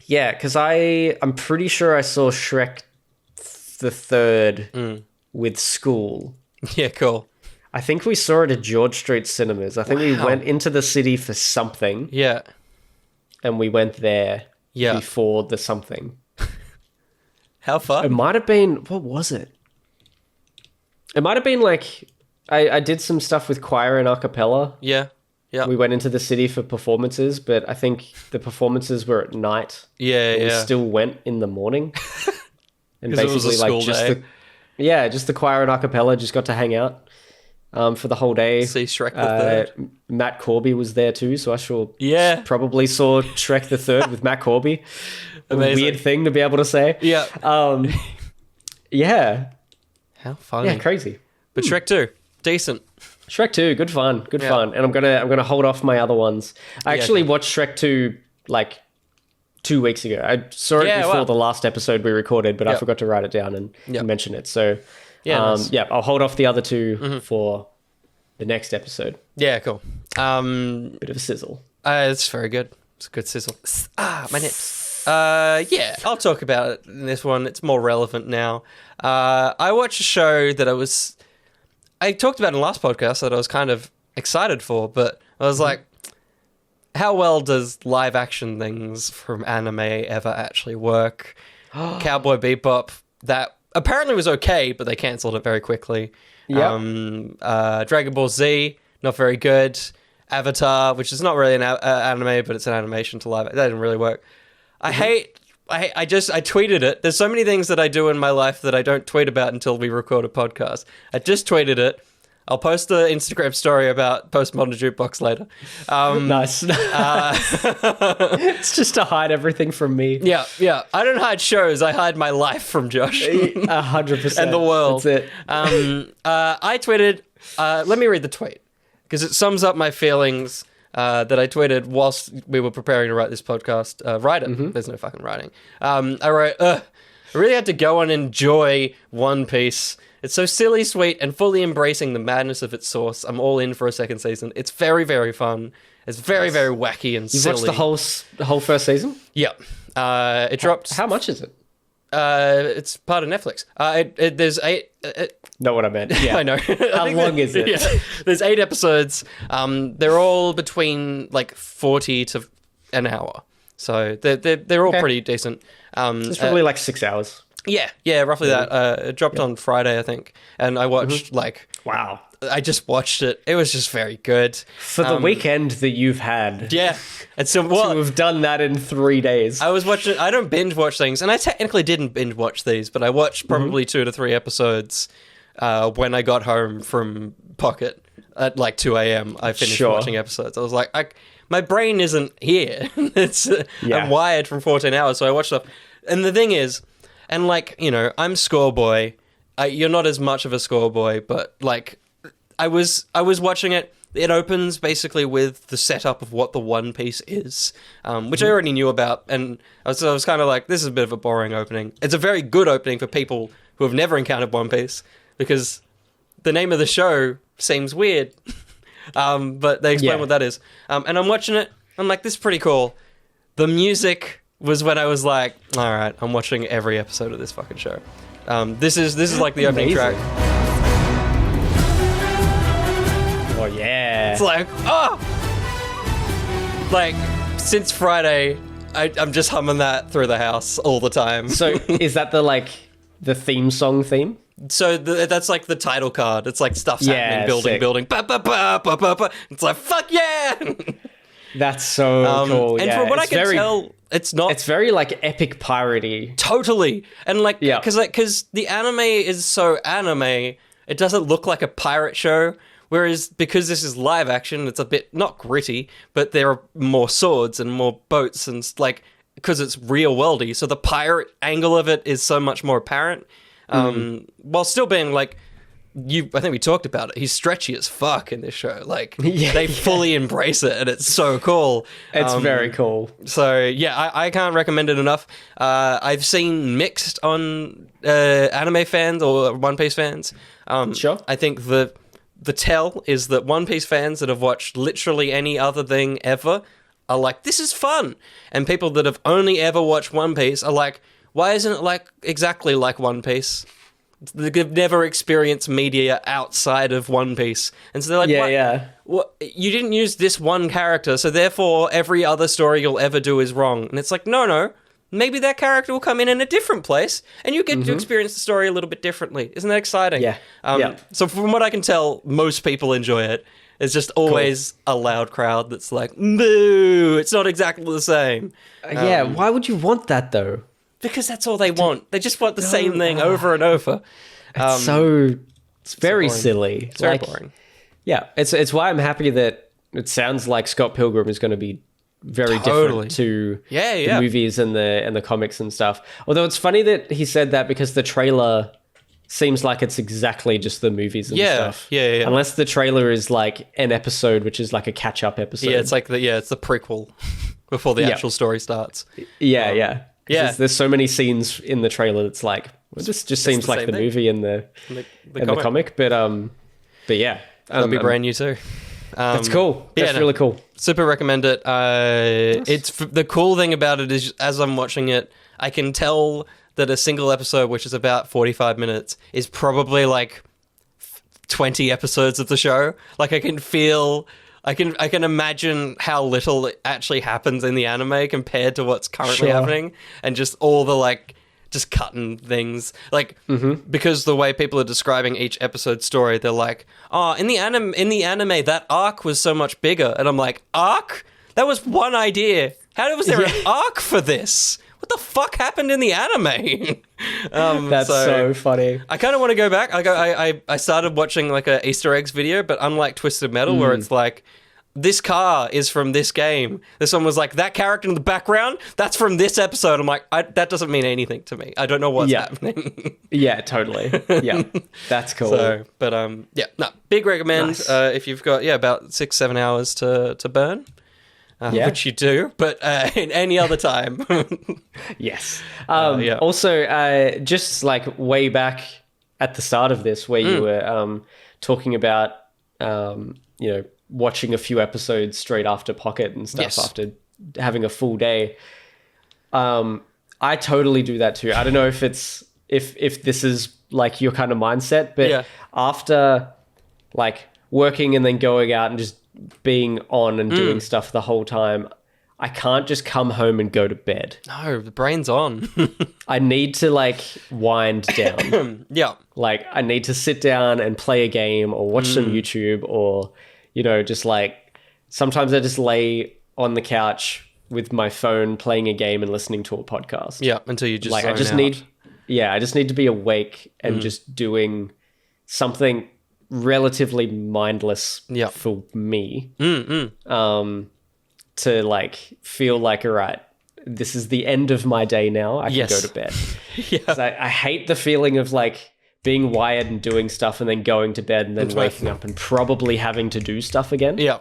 Yeah, because I'm pretty sure I saw Shrek the Third with school. Yeah, cool. I think we saw it at George Street Cinemas. I think we Wow. went into the city for something, Yeah. and we went there Yeah. before the something. How It fun. might have been... What was it? It might have been like... I did some stuff with choir and a cappella. Yeah. We went into the city for performances, but I think the performances were at night. Yeah, We yeah. still went in the morning. And 'Cause it was a school just day. just the choir and a cappella just got to hang out for the whole day. See Shrek the Third. Matt Corby was there too, so I Yeah. probably saw Shrek the Third with Matt Corby. A Amazing. weird thing to be able to say. Yeah. Yeah. How funny. Yeah, crazy. But Shrek 2, decent. Shrek 2, good fun. Yeah. Fun. And I'm gonna hold off my other ones. I actually watched Shrek 2 like 2 weeks ago. I saw it before wow. the last episode we recorded, but I Yep. forgot to write it down and Yep. mention it. So Yeah, nice. I'll hold off the other two for the next episode. Yeah, cool. Bit of a sizzle. It's very good. It's a good sizzle. My nips. Yeah, I'll talk about it in this one. It's more relevant now. I watched a show that I talked about in the last podcast that I was kind of excited for, but I was like, how well does live action things from anime ever actually work? Cowboy Bebop, that apparently was okay, but they cancelled it very quickly. Yep. Dragon Ball Z, not very good. Avatar, which is not really an anime, but it's an animation to live. That didn't really work. I tweeted it. There's so many things that I do in my life that I don't tweet about until we record a podcast. I just tweeted it. I'll post the Instagram story about Postmodern Jukebox later. Nice. It's just to hide everything from me. Yeah. I don't hide shows. I hide my life from Josh 100%. and the world. That's it. I tweeted. Let me read the tweet because it sums up my feelings that I tweeted whilst we were preparing to write this podcast. Write it. There's no fucking writing. I wrote, I really had to go and enjoy One Piece. It's so silly, sweet, and fully embracing the madness of its source. I'm all in for a second season. It's very, very fun. It's very, very wacky and You silly. watched the whole first season? Yeah. It dropped. How much is it? It's part of Netflix. There's 8. Not what I meant. Yeah. I know. How long is it? Yeah. There's 8 episodes. They're all between like 40 to an hour. So they're all pretty decent. It's probably like 6 hours. Yeah, roughly that. It dropped on Friday, I think, and I watched Wow. I just watched it. It was just very good For the weekend that you've had. Yeah, and so To have done that in 3 days. I was watching. I don't binge watch things, and I technically didn't binge watch these, but I watched probably 2 to 3 episodes when I got home from Pocket at like 2 a.m. I finished watching episodes. I was like, my brain isn't here. I'm wired from 14 hours, so I watched stuff. And the thing is, and like, you know, I'm Scoreboy. You're not as much of a Scoreboy, but like, I was watching it. It opens basically with the setup of what the One Piece is, which I already knew about, and I was kind of like, this is a bit of a boring opening. It's a very good opening for people who have never encountered One Piece, because the name of the show seems weird, but they explain what that is. And I'm watching it, I'm like, this is pretty cool. The music was when I was like, all right, I'm watching every episode of this fucking show. This is like the opening Amazing. track. Oh yeah. It's like, oh! Like, since Friday, I'm just humming that through the house all the time. So is that the theme song theme? So that's like the title card. It's like stuff's Yeah, happening, sick. building. Ba, ba, ba, ba, ba, ba. It's like, fuck yeah! That's so cool. And yeah. from what It's I can very, tell, it's not it's very like epic piratey. totally. And like, Yeah. because the anime is so anime, it doesn't look like a pirate show. Whereas because this is live action, it's a bit not gritty, but there are more swords and more boats and like because it's real worldy. So the pirate angle of it is so much more apparent, while still being like. I think we talked about it. He's stretchy as fuck in this show. Like they fully embrace it, and it's so cool. It's very cool. So yeah, I can't recommend it enough. I've seen mixed on anime fans or One Piece fans. Sure. I think the tell is that One Piece fans that have watched literally any other thing ever are like, this is fun, and people that have only ever watched One Piece are like, why isn't it like exactly like One Piece? They've never experienced media outside of One Piece. And so they're like, what? You didn't use this one character, so therefore every other story you'll ever do is wrong. And it's like, no. Maybe that character will come in a different place, and you get to experience the story a little bit differently. Isn't that exciting? Yeah. So from what I can tell, most people enjoy it. It's just always a loud crowd that's like, boo, it's not exactly the same. Yeah, why would you want that though? Because that's all they want. They just want the same thing over and over. It's very boring. silly. It's very boring. Yeah, it's why I'm happy that it sounds like Scott Pilgrim is going to be very Totally. different to Yeah. the movies and the comics and stuff. Although it's funny that he said that because the trailer seems like it's exactly just the movies and stuff. Yeah. Unless the trailer is like an episode, which is like a catch-up episode. Yeah, it's like it's the prequel before the actual story starts. Yeah. Yeah. There's so many scenes in the trailer that's like, well, this just seems the like same the thing. movie and the comic. But yeah. That'll be brand new too. That's cool. That's really cool. Super recommend it. It's the cool thing about it is as I'm watching it, I can tell that a single episode, which is about 45 minutes, is probably like 20 episodes of the show. Like I can imagine how little actually happens in the anime compared to what's currently happening, and just all the like just cutting things like because the way people are describing each episode story, they're like, oh, in the anime that arc was so much bigger, and I'm like, arc? That was one idea. How was there an arc for this? What the fuck happened in the anime? That's so funny. I kind of want to go back. I started watching like a Easter eggs video, but unlike Twisted Metal, where it's like, this car is from this game. This one was like, that character in the background, that's from this episode. I'm like, that doesn't mean anything to me. I don't know what's happening. Yeah, totally. Yeah, that's cool. So, but big recommend if you've got about 6-7 hours to burn. Which you do, but in any other time. Yes. Also, just like way back at the start of this, where you were talking about, watching a few episodes straight after Pocket and stuff after having a full day. I totally do that too. I don't know if it's if this is like your kind of mindset, but after like working and then going out and just being on and doing stuff the whole time, I can't just come home and go to bed. No, the brain's on. I need to like wind down. Like I need to sit down and play a game or watch some YouTube, or just like sometimes I just lay on the couch with my phone playing a game and listening to a podcast. Yeah, until you just like I just need to be awake and just doing something relatively mindless for me. To like feel like, all right, this is the end of my day now. I can go to bed. 'Cause I hate the feeling of like being wired and doing stuff and then going to bed and then waking up and probably having to do stuff again. Yeah.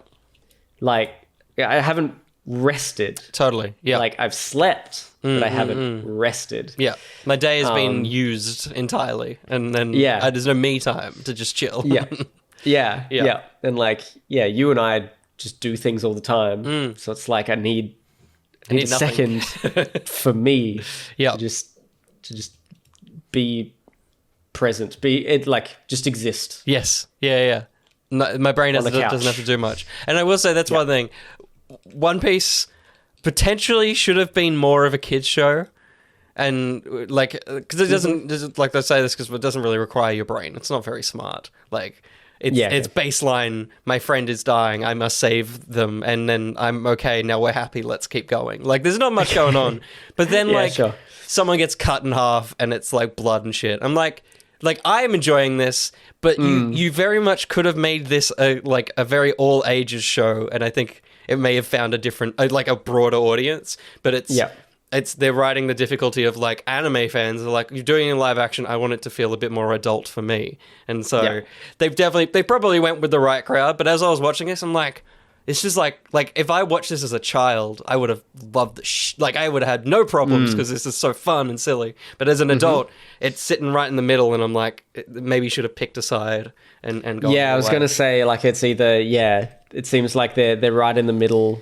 Like I haven't rested. Totally. Yeah. Like I've slept, but I haven't rested. Yeah. My day has been used entirely, and then there's no me time to just chill. Yeah. And like, you and I just do things all the time. So it's like I need a nothing. second for me to just be present. Be it like just exist. Yes. Yeah. No, my brain doesn't have to do much. And I will say that's one thing. One Piece potentially should have been more of a kids show. And like, because it doesn't, like they say this because it doesn't really require your brain. It's not very smart. Like, it's baseline. My friend is dying. I must save them, and then I'm okay. Now we're happy. Let's keep going. Like, there's not much going on. But then someone gets cut in half, and it's like blood and shit. I'm like I am enjoying this, but you very much could have made this a very all ages show, and I think it may have found a different, like a broader audience. But they're writing the difficulty of like anime fans are like, you're doing it in live action. I want it to feel a bit more adult for me. And so they probably went with the right crowd. But as I was watching this, I'm like, this is like if I watched this as a child, I would have loved the I would have had no problems because this is so fun and silly. But as an adult, it's sitting right in the middle. And I'm like, maybe you should have picked a side and gone. Yeah, I was going to say like, it's either, it seems like they're right in the middle.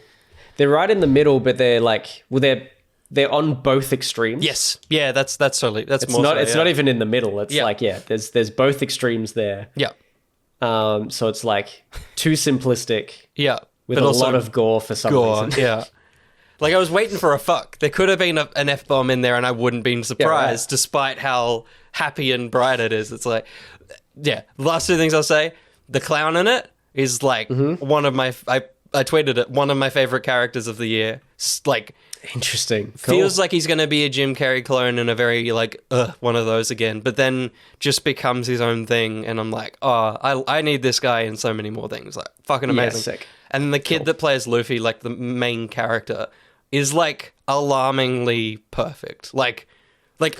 They're right in the middle, but they're like, they're on both extremes. Yes. Yeah, that's totally, it's not even in the middle. It's like, there's both extremes there. Yeah. So it's like too simplistic. Yeah. With a lot of gore for some reason. Yeah. Like I was waiting for a fuck. There could have been an F-bomb in there and I wouldn't been surprised despite how happy and bright it is. It's like, the last two things I'll say, the clown in it is like one of my, I tweeted it, one of my favorite characters of the year. Like, interesting. Feels like he's going to be a Jim Carrey clone and a very like one of those again, but then just becomes his own thing. And I'm like, I need this guy in so many more things. Like fucking amazing. Sick. And the kid that plays Luffy, like the main character, is like alarmingly perfect. Like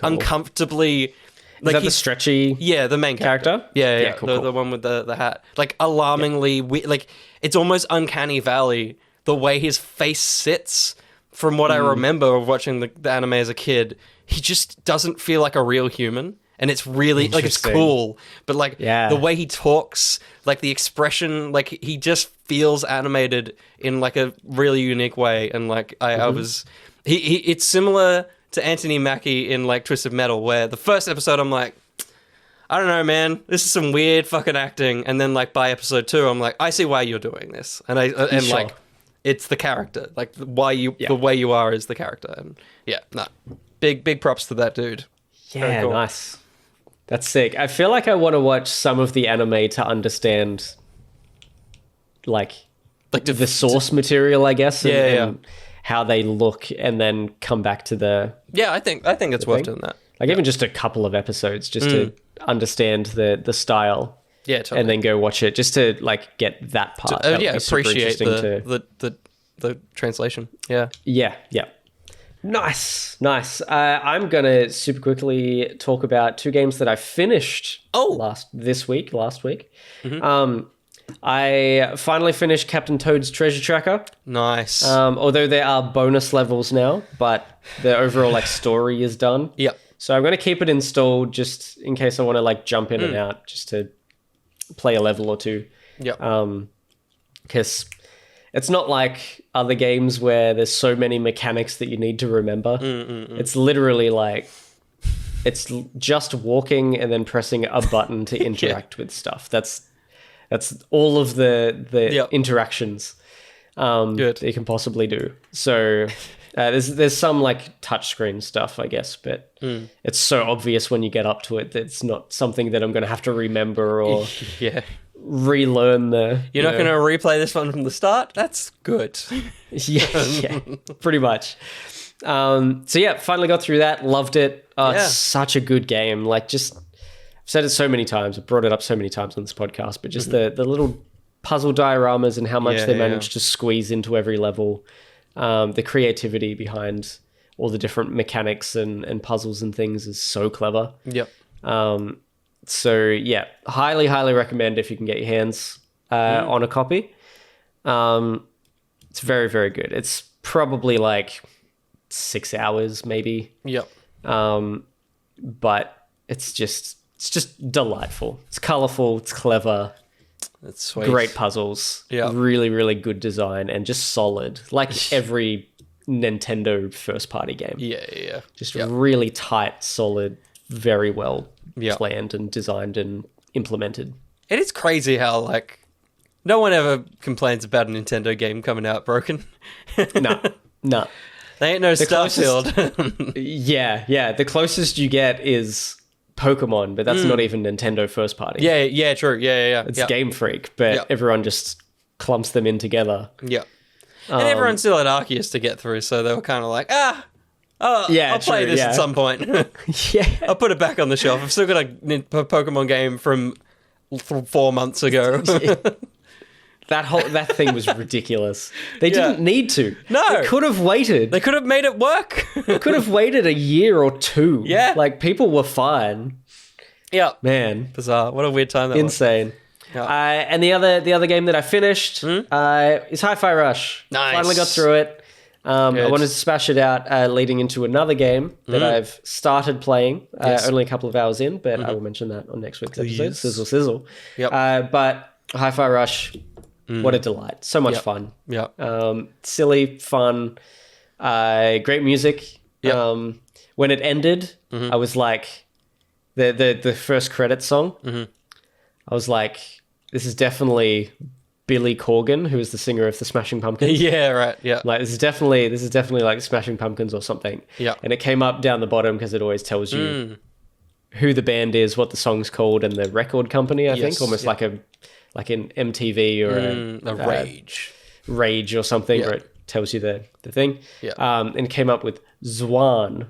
uncomfortably. Is that the stretchy? Yeah, the main character. Yeah. Cool. The one with the hat. Like alarmingly, like it's almost uncanny valley the way his face sits. From what I remember of watching the anime as a kid, he just doesn't feel like a real human. And it's really, like, it's cool. But, like, the way he talks, like, the expression, like, he just feels animated in, like, a really unique way. And, like, I was... It's similar to Anthony Mackie in, like, Twisted Metal, where the first episode I'm like, I don't know, man. This is some weird fucking acting. And then, like, by episode 2, I'm like, I see why you're doing this. And like... It's the character, like the way you are is the character, and big props to that dude. Yeah, cool. Nice. That's sick. I feel like I want to watch some of the anime to understand, like the source material, I guess, and how they look, and then come back to the. Yeah, I think it's worth doing that. Like even just a couple of episodes, just to understand the style. Yeah, totally. And then go watch it just to like get that part. Appreciate the translation. Yeah. Nice. I'm gonna super quickly talk about two games that I finished last week. I finally finished Captain Toad's Treasure Tracker. Nice. Although there are bonus levels now, but the overall like story is done. Yep. So I'm gonna keep it installed just in case I want to like jump in and out, just to play a level or two. Because it's not like other games where there's so many mechanics that you need to remember. It's literally like it's just walking and then pressing a button to interact with stuff. That's all of the interactions that you can possibly do. So there's some like touchscreen stuff, I guess, but it's so obvious when you get up to it that it's not something that I'm going to have to remember or relearn the... You're not going to replay this one from the start? That's good. yeah, pretty much. So finally got through that. Loved it. It's such a good game. Like just... I've said it so many times. I've brought it up so many times on this podcast, but just the little puzzle dioramas and how much they managed to squeeze into every level. The creativity behind all the different mechanics and puzzles and things is so clever. Yep. So highly recommend if you can get your hands on a copy. It's very, very good. It's probably like 6 hours maybe. Yep. But it's just delightful. It's colorful, it's clever. That's sweet. Great puzzles. Yeah. Really, really good design and just solid. Like every Nintendo first party game. Yeah. Just really tight, solid, very well Yeah. planned and designed and implemented. It is crazy how, like, no one ever complains about a Nintendo game coming out broken. No. They ain't no closest- Starfield. Yeah. The closest you get is Pokemon, but that's not even Nintendo first party. yeah, true. Yeah. It's Game Freak, but everyone just clumps them in together. Yeah. And everyone still had Arceus to get through, so they were kind of like, I'll play this at some point. Yeah. I'll put it back on the shelf. I've still got a Pokemon game from 4 months ago. That thing was ridiculous. They didn't need to. No. They could have waited. They could have made it work. They could have waited a year or two. Yeah. Like, people were fine. Yeah. Man. Bizarre. What a weird time that was. Insane. Yeah. And the other game that I finished is Hi-Fi Rush. Nice. Finally got through it. I wanted to smash it out leading into another game that I've started playing. Only a couple of hours in, but I will mention that on next week's episode. Sizzle. Yep. But Hi-Fi Rush, what a delight. So much fun. Yeah. Silly, fun, great music. Yep. When it ended, I was like, the first credit song, I was like, this is definitely Billy Corgan, who is the singer of the Smashing Pumpkins. Yeah, right. Yeah. Like, this is definitely like Smashing Pumpkins or something. Yeah. And it came up down the bottom because it always tells you who the band is, what the song's called, and the record company, I think. Almost like an MTV or a Rage. Rage or something, where it tells you the thing. Yeah. And it came up with Zwan.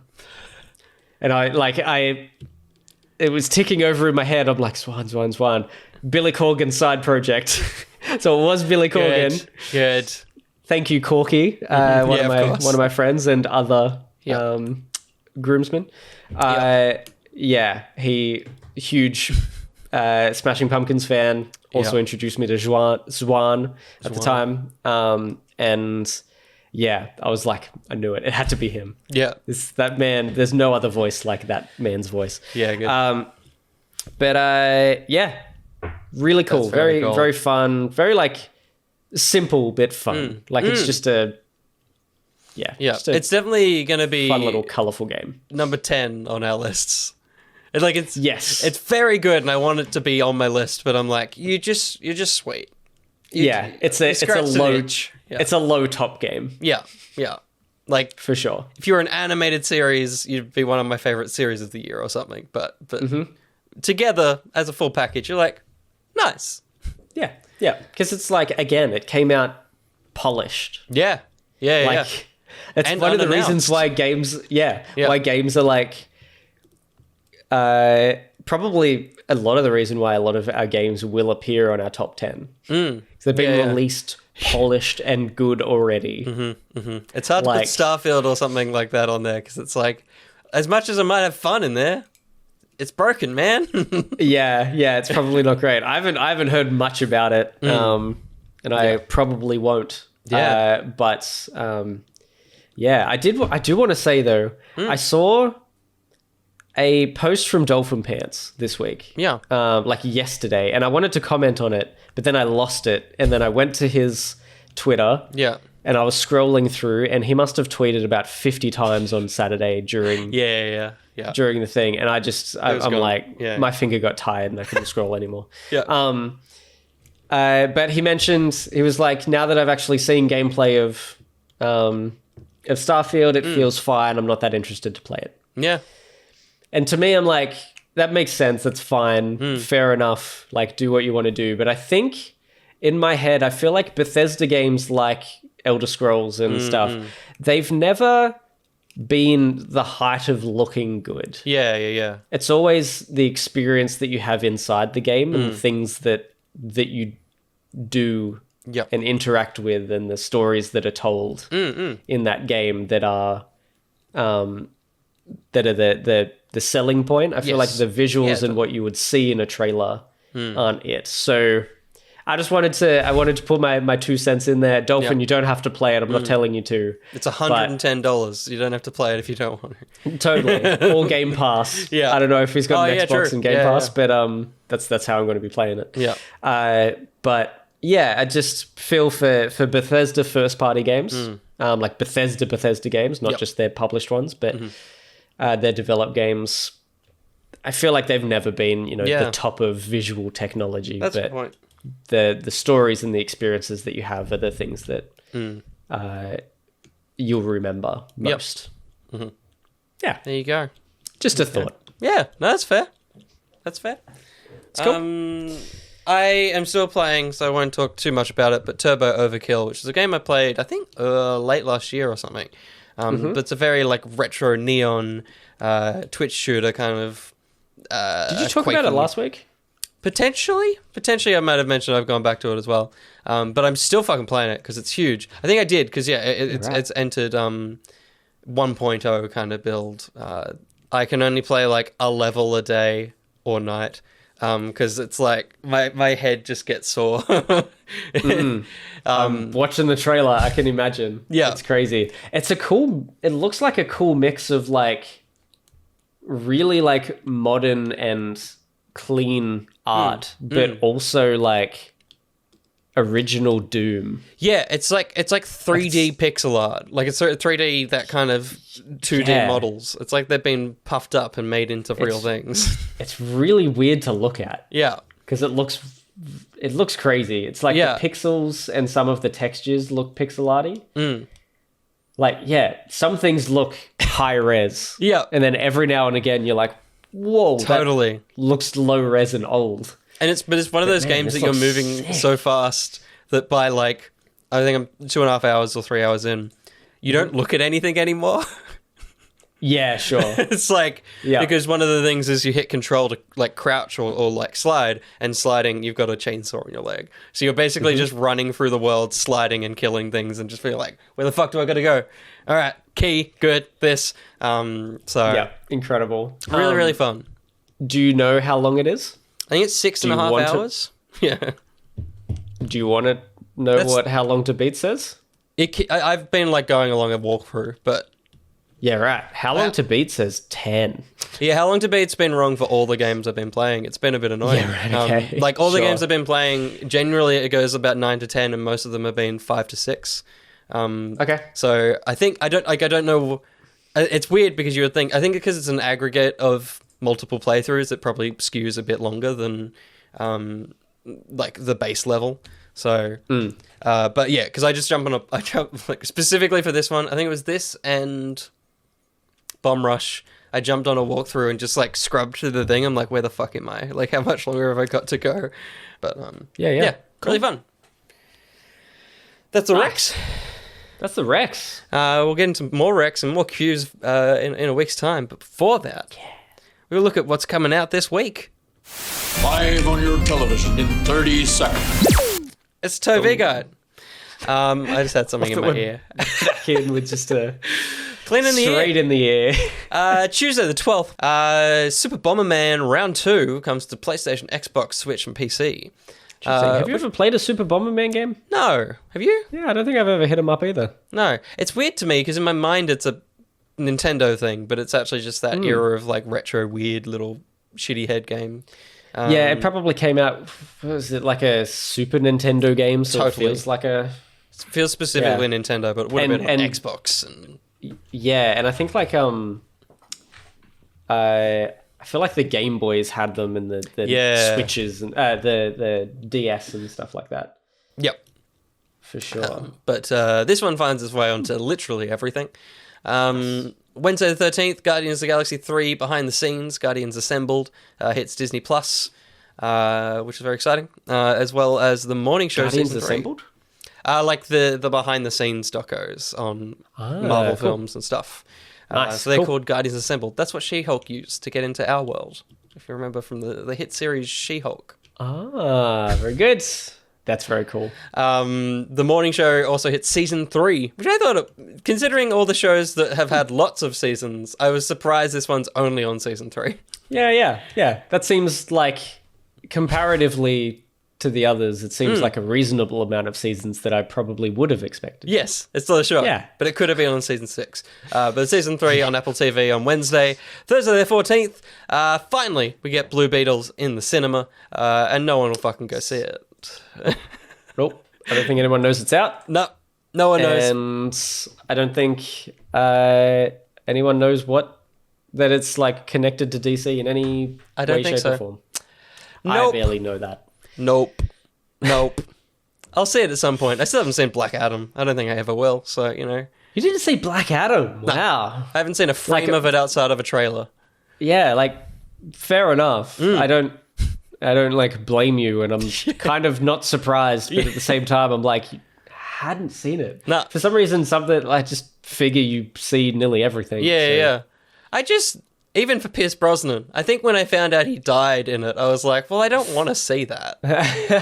And it was ticking over in my head. I'm like, Zwan. Billy Corgan's side project. So it was Billy Corgan. Good. Thank you, Corky, one of my friends and other groomsmen. He huge Smashing Pumpkins fan. Also introduced me to Zwan at the time. And yeah, I was like, I knew it. It had to be him. Yeah. That man. There's no other voice like that man's voice. Yeah. Good. But really cool. That's very cool. Very fun. Very like simple but fun. It's just it's definitely going to be fun little colorful game. number 10 on our lists. Yes. It's very good, and I want it to be on my list. But I'm like, you're just sweet. It's a low itch. Yeah. It's a low top game. Yeah. Like, For sure. if you're an animated series, you'd be one of my favorite series of the year or something. But together as a full package, you're like, nice. Yeah. Because it's like, again, it came out polished. Yeah. It's And one of the unannounced. reasons why games, why games are like, probably a lot of the reason why a lot of our games will appear on our top 10. So they've been released polished and good already. It's hard to put Starfield or something like that on there, because it's like, as much as I might have fun in there, it's broken, man. Yeah, it's probably not great. I haven't heard much about it, and I probably won't. Yeah. I do want to say though, I saw a post from Dolphin Pants this week. Yeah. Like yesterday, and I wanted to comment on it, but then I lost it, and then I went to his Twitter. Yeah. And I was scrolling through, and he must have tweeted about 50 times on Saturday during during the thing, and I'm like, my finger got tired and I couldn't scroll anymore. Yeah. But he mentioned, he was like, now that I've actually seen gameplay of Starfield, it feels fine. I'm not that interested to play it. Yeah. And to me, I'm like, that makes sense. That's fine. Fair enough. Like, do what you want to do. But I think in my head, I feel like Bethesda games like Elder Scrolls and stuff, they've never been the height of looking good. Yeah. It's always the experience that you have inside the game and the things that you do and interact with, and the stories that are told in that game that are the selling point. I feel like the visuals and what you would see in a trailer aren't it. So I just wanted to put my 2 cents in there. Dolphin, you don't have to play it. I'm not telling you to. It's $110. You don't have to play it if you don't want to. Totally. Or Game Pass. Yeah. I don't know if he's got an Xbox and Game Pass, but that's how I'm going to be playing it. Yeah. But yeah, I just feel for Bethesda first party games, like Bethesda games, not just their published ones, but their developed games. I feel like they've never been, Yeah. the top of visual technology. That's a but good point. the stories and the experiences that you have are the things that you'll remember most. Mm-hmm. Yeah, There you go. just a thought. Yeah, no, that's fair. That's fair. It's cool. I am still playing, so I won't talk too much about it, but Turbo Overkill, which is a game I played, I think, late last year or something. But it's a very, like, retro neon Twitch shooter kind of... Did you talk about it last week? Potentially, I might have mentioned I've gone back to it as well. But I'm still fucking playing it because it's huge. I think I did because it's entered 1.0 kind of build. I can only play like a level a day or night because it's like my head just gets sore. Watching the trailer, I can imagine. Yeah. It's crazy. It looks like a cool mix of like really like modern and clean art, but also like original Doom. Yeah, it's like 3D pixel art. Like it's 3D, that kind of 2D models. It's like they've been puffed up and made into real things. It's really weird to look at. Yeah. Because it looks crazy. It's like the pixels and some of the textures look pixel arty. Like, some things look high res. Yeah. And then every now and again you're like, whoa, Totally. that looks low res and old. And it's one of those games that you're moving so fast that by like, I think I'm 2.5 hours or 3 hours in, you don't look at anything anymore. Yeah, sure. It's like, because one of the things is you hit control to like crouch or like slide, and sliding, you've got a chainsaw in your leg. So you're basically just running through the world, sliding and killing things, and just feel like, where the fuck do I gotta go? All right, key, good, this. Yeah, incredible. Really, really fun. Do you know how long it is? I think it's 6.5 hours. Yeah. Do you want to know how long to beat says? I've been like going along a walkthrough, but... Yeah, right. How long to beat says 10. Yeah, how long to beat's been wrong for all the games I've been playing. It's been a bit annoying. Yeah, right, okay. Like all the games I've been playing, generally it goes about 9 to 10, and most of them have been 5 to 6. Okay. So I don't know. It's weird because you would think, I think because it's an aggregate of multiple playthroughs, it probably skews a bit longer than like the base level. So, but yeah, because I jumped like specifically for this one. I think it was this and Bomb Rush. I jumped on a walkthrough and just like scrubbed through the thing. I'm like, where the fuck am I? Like, how much longer have I got to go? But yeah, cool. Really fun. That's the Recs. That's the Recs. We'll get into more Recs and more Qs in a week's time. But before that, we'll look at what's coming out this week. Live on your television in 30 seconds. It's Tove Guide. I just had something in my ear. Back in with just a... Clean in the straight ear. in the air. Tuesday the 12th, Super Bomberman Round 2 comes to PlayStation, Xbox, Switch, and PC. Have you ever played a Super Bomberman game? No. Have you? Yeah, I don't think I've ever hit him up either. No. It's weird to me because in my mind it's a Nintendo thing, but it's actually just that era of like retro, weird little shitty head game. Yeah, it probably came out, was it like a Super Nintendo game? So Totally. It feels like a... It feels specifically Nintendo, but it would have been on Xbox. And... Yeah, and I think like I feel like the Game Boys had them and the Switches and the DS and stuff like that. Yep. For sure. But this one finds its way onto literally everything. Wednesday the 13th, Guardians of the Galaxy 3 behind the scenes, Guardians Assembled, hits Disney Plus, which is very exciting, as well as the morning show Guardians season 3. Assembled? Like the behind the scenes docos on Marvel films and stuff. Nice. So they're called Guardians Assembled. That's what She-Hulk used to get into our world, if you remember from the hit series She-Hulk. Ah, very good. That's very cool. The morning show also hit season 3, which I thought, considering all the shows that have had lots of seasons, I was surprised this one's only on season 3. Yeah. That seems like, comparatively to the others, it seems like a reasonable amount of seasons that I probably would have expected. Yes, it's still a show. Yeah. But it could have been on season 6. But season 3 on Apple TV on Wednesday. Thursday the 14th, finally, we get Blue Beetles in the cinema, and no one will fucking go see it. Nope. I don't think anyone knows it's out. No one knows. And I don't think anyone knows what that it's like connected to DC in any I don't way, think shape, so. or form? Nope. I barely know that. Nope. I'll see it at some point. I still haven't seen Black Adam. I don't think I ever will. So You didn't see Black Adam? Wow. I haven't seen a frame of it outside of a trailer. Yeah, like fair enough. I don't like blame you, and I'm kind of not surprised, but at the same time, I'm like, hadn't seen it. Nah. For some reason, something I just figure you see nearly everything. Yeah. I just, even for Pierce Brosnan, I think when I found out he died in it, I was like, well, I don't want to see that.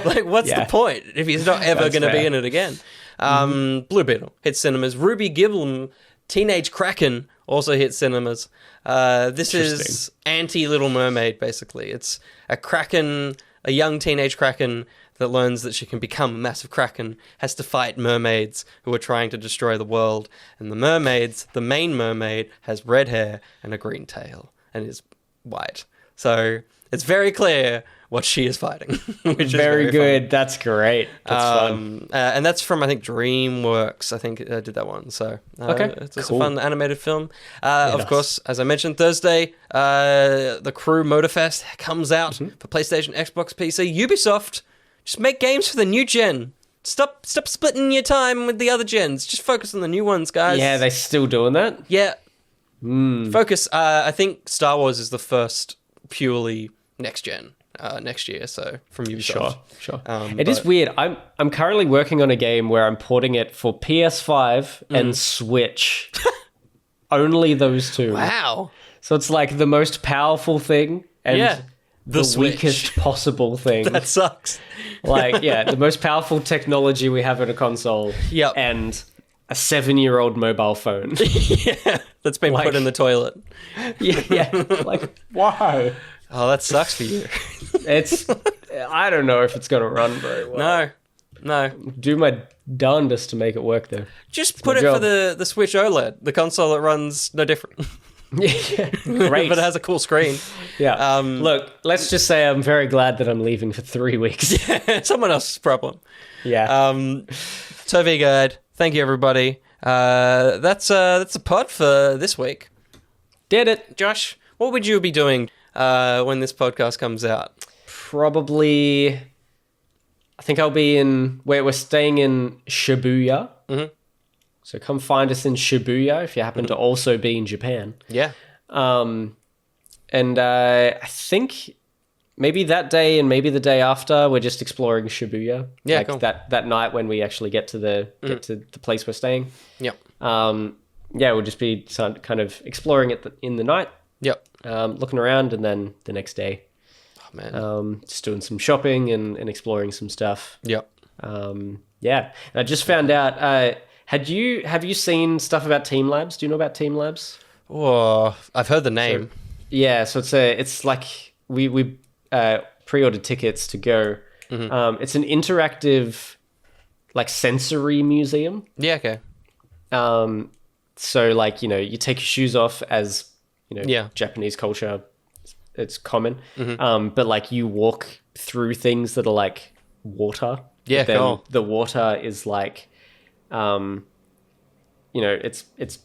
Like, what's the point if he's not ever going to be in it again? Blue Beetle hit cinemas. Ruby Gibbon, Teenage Kraken also hit cinemas. This is anti-Little Mermaid, basically. It's a kraken, a young teenage kraken that learns that she can become a massive kraken, has to fight mermaids who are trying to destroy the world. And the mermaids, the main mermaid, has red hair and a green tail and is white. So it's very clear what she is fighting, which is very good. funny. That's great. That's fun. And that's from, I think, DreamWorks. I think did that one. So it's a fun animated film. Of course, as I mentioned, Thursday, the Crew Motorfest comes out for PlayStation, Xbox, PC. Ubisoft, just make games for the new gen. Stop splitting your time with the other gens. Just focus on the new ones, guys. Yeah, they still doing that? Yeah. Focus. I think Star Wars is the first purely next gen. Next year, so from Ubisoft. Sure. It is weird. I'm currently working on a game where I'm porting it for PS5 and Switch. Only those two. Wow. So it's like the most powerful thing and the Switch. weakest possible thing. That sucks. Like, the most powerful technology we have in a console. Yep. And a 7-year-old mobile phone. That's been put in the toilet. Yeah. Like, why? Oh, that sucks for you. I don't know if it's going to run very well. No. Do my darndest to make it work, though. Just put it for the Switch OLED, the console that runs no different. Yeah, great. But it has a cool screen. Yeah. Look, let's just say I'm very glad that I'm leaving for 3 weeks. Someone else's problem. Yeah. Tovi Guide. Thank you, everybody. That's a pod for this week. Did it. Josh, what would you be doing when this podcast comes out? Probably, I think I'll be we're staying in Shibuya. Mm-hmm. So come find us in Shibuya if you happen to also be in Japan. Yeah. And I think maybe that day and maybe the day after we're just exploring Shibuya. Yeah, like cool. that night when we actually get to the place we're staying. Yep. We'll just be kind of exploring it in the night. Yep. Looking around, and then the next day, just doing some shopping and exploring some stuff. Yep. And I just found out. Have you seen stuff about Timelss? Do you know about Timelss? Oh, I've heard the name. So it's like we pre-ordered tickets to go. Mm-hmm. It's an interactive, like sensory museum. Yeah. Okay. So like you take your shoes off as Japanese culture, it's common. Mm-hmm. But like you walk through things that are like water. Yeah, cool. The water is like, it's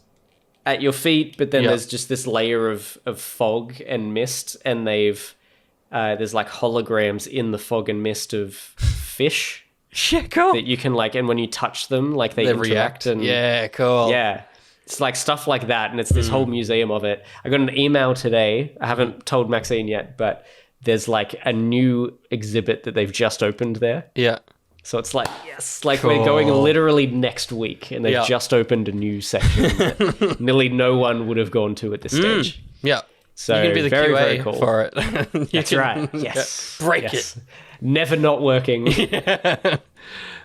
at your feet, but then there's just this layer of fog and mist, and there's like holograms in the fog and mist of fish. Yeah, cool. That you can like, and when you touch them, like they interact react. and yeah, cool. Yeah. It's like stuff like that, and it's this whole museum of it. I got an email today. I haven't told Maxine yet, but there's like a new exhibit that they've just opened there. Yeah. So it's like, yes, like we're going literally next week, and they've just opened a new section that nearly no one would have gone to at this stage. Yeah. So you can be the very, QA very cool. for it. That's right. Yes. Break it. Never not working.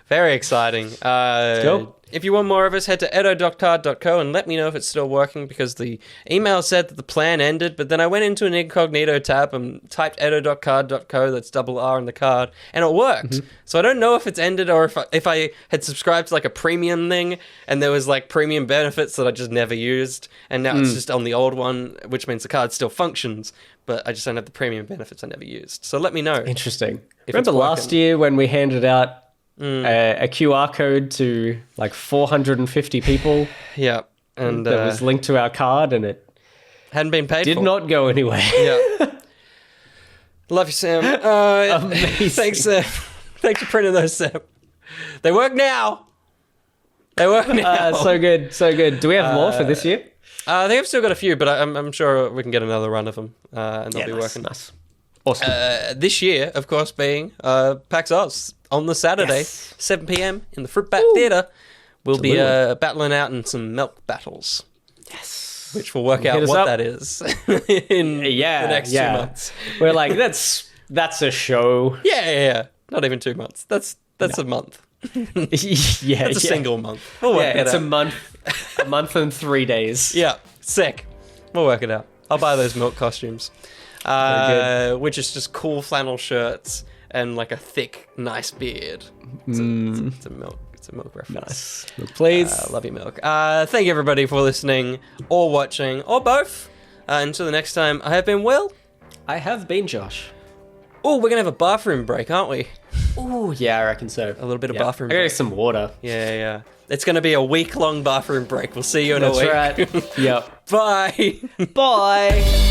Very exciting. Cool. If you want more of us, head to etto.card.co and let me know if it's still working, because the email said that the plan ended, but then I went into an incognito tab and typed etto.card.co, that's double R in the card, and it worked. Mm-hmm. So I don't know if it's ended or if I had subscribed to like a premium thing and there was like premium benefits that I just never used, and now it's just on the old one, which means the card still functions, but I just don't have the premium benefits I never used. So let me know. Interesting. Remember last year when we handed out a QR code to like 450 people? Yeah. And that was linked to our card, and it Hadn't been paid Did for. not go anywhere. Yeah. Love you, Sam. Amazing. Thanks, thanks for printing those, Sam. They work now. They work now. So good, so good. Do we have more for this year? I think I've still got a few, but I'm sure we can get another run of them, and they'll be nice, working. nice. Awesome. This year, of course, being PAX Oz on the Saturday, Yes. 7 p.m. in the Fruit Bat Theatre. We'll be battling out in some milk battles. Yes. Which we'll work out us what up. that is in the next 2 months. We're like, that's a show. Yeah. Not even 2 months. That's a month. Yeah, That's a single month. We'll work it it's out. a month and 3 days. Yeah, sick. We'll work it out. I'll buy those milk costumes, which is just cool flannel shirts and like a thick, nice beard. It's a milk reference. Nice. Please. Love you, milk. Thank you everybody for listening or watching or both. Until the next time, I have been Will. I have been Josh. Oh, we're gonna have a bathroom break, aren't we? Oh, yeah, I reckon so. A little bit of bathroom I gotta break. get some water. Yeah. It's gonna be a week-long bathroom break. We'll see you in That's a week. right. Yep. Bye. Bye.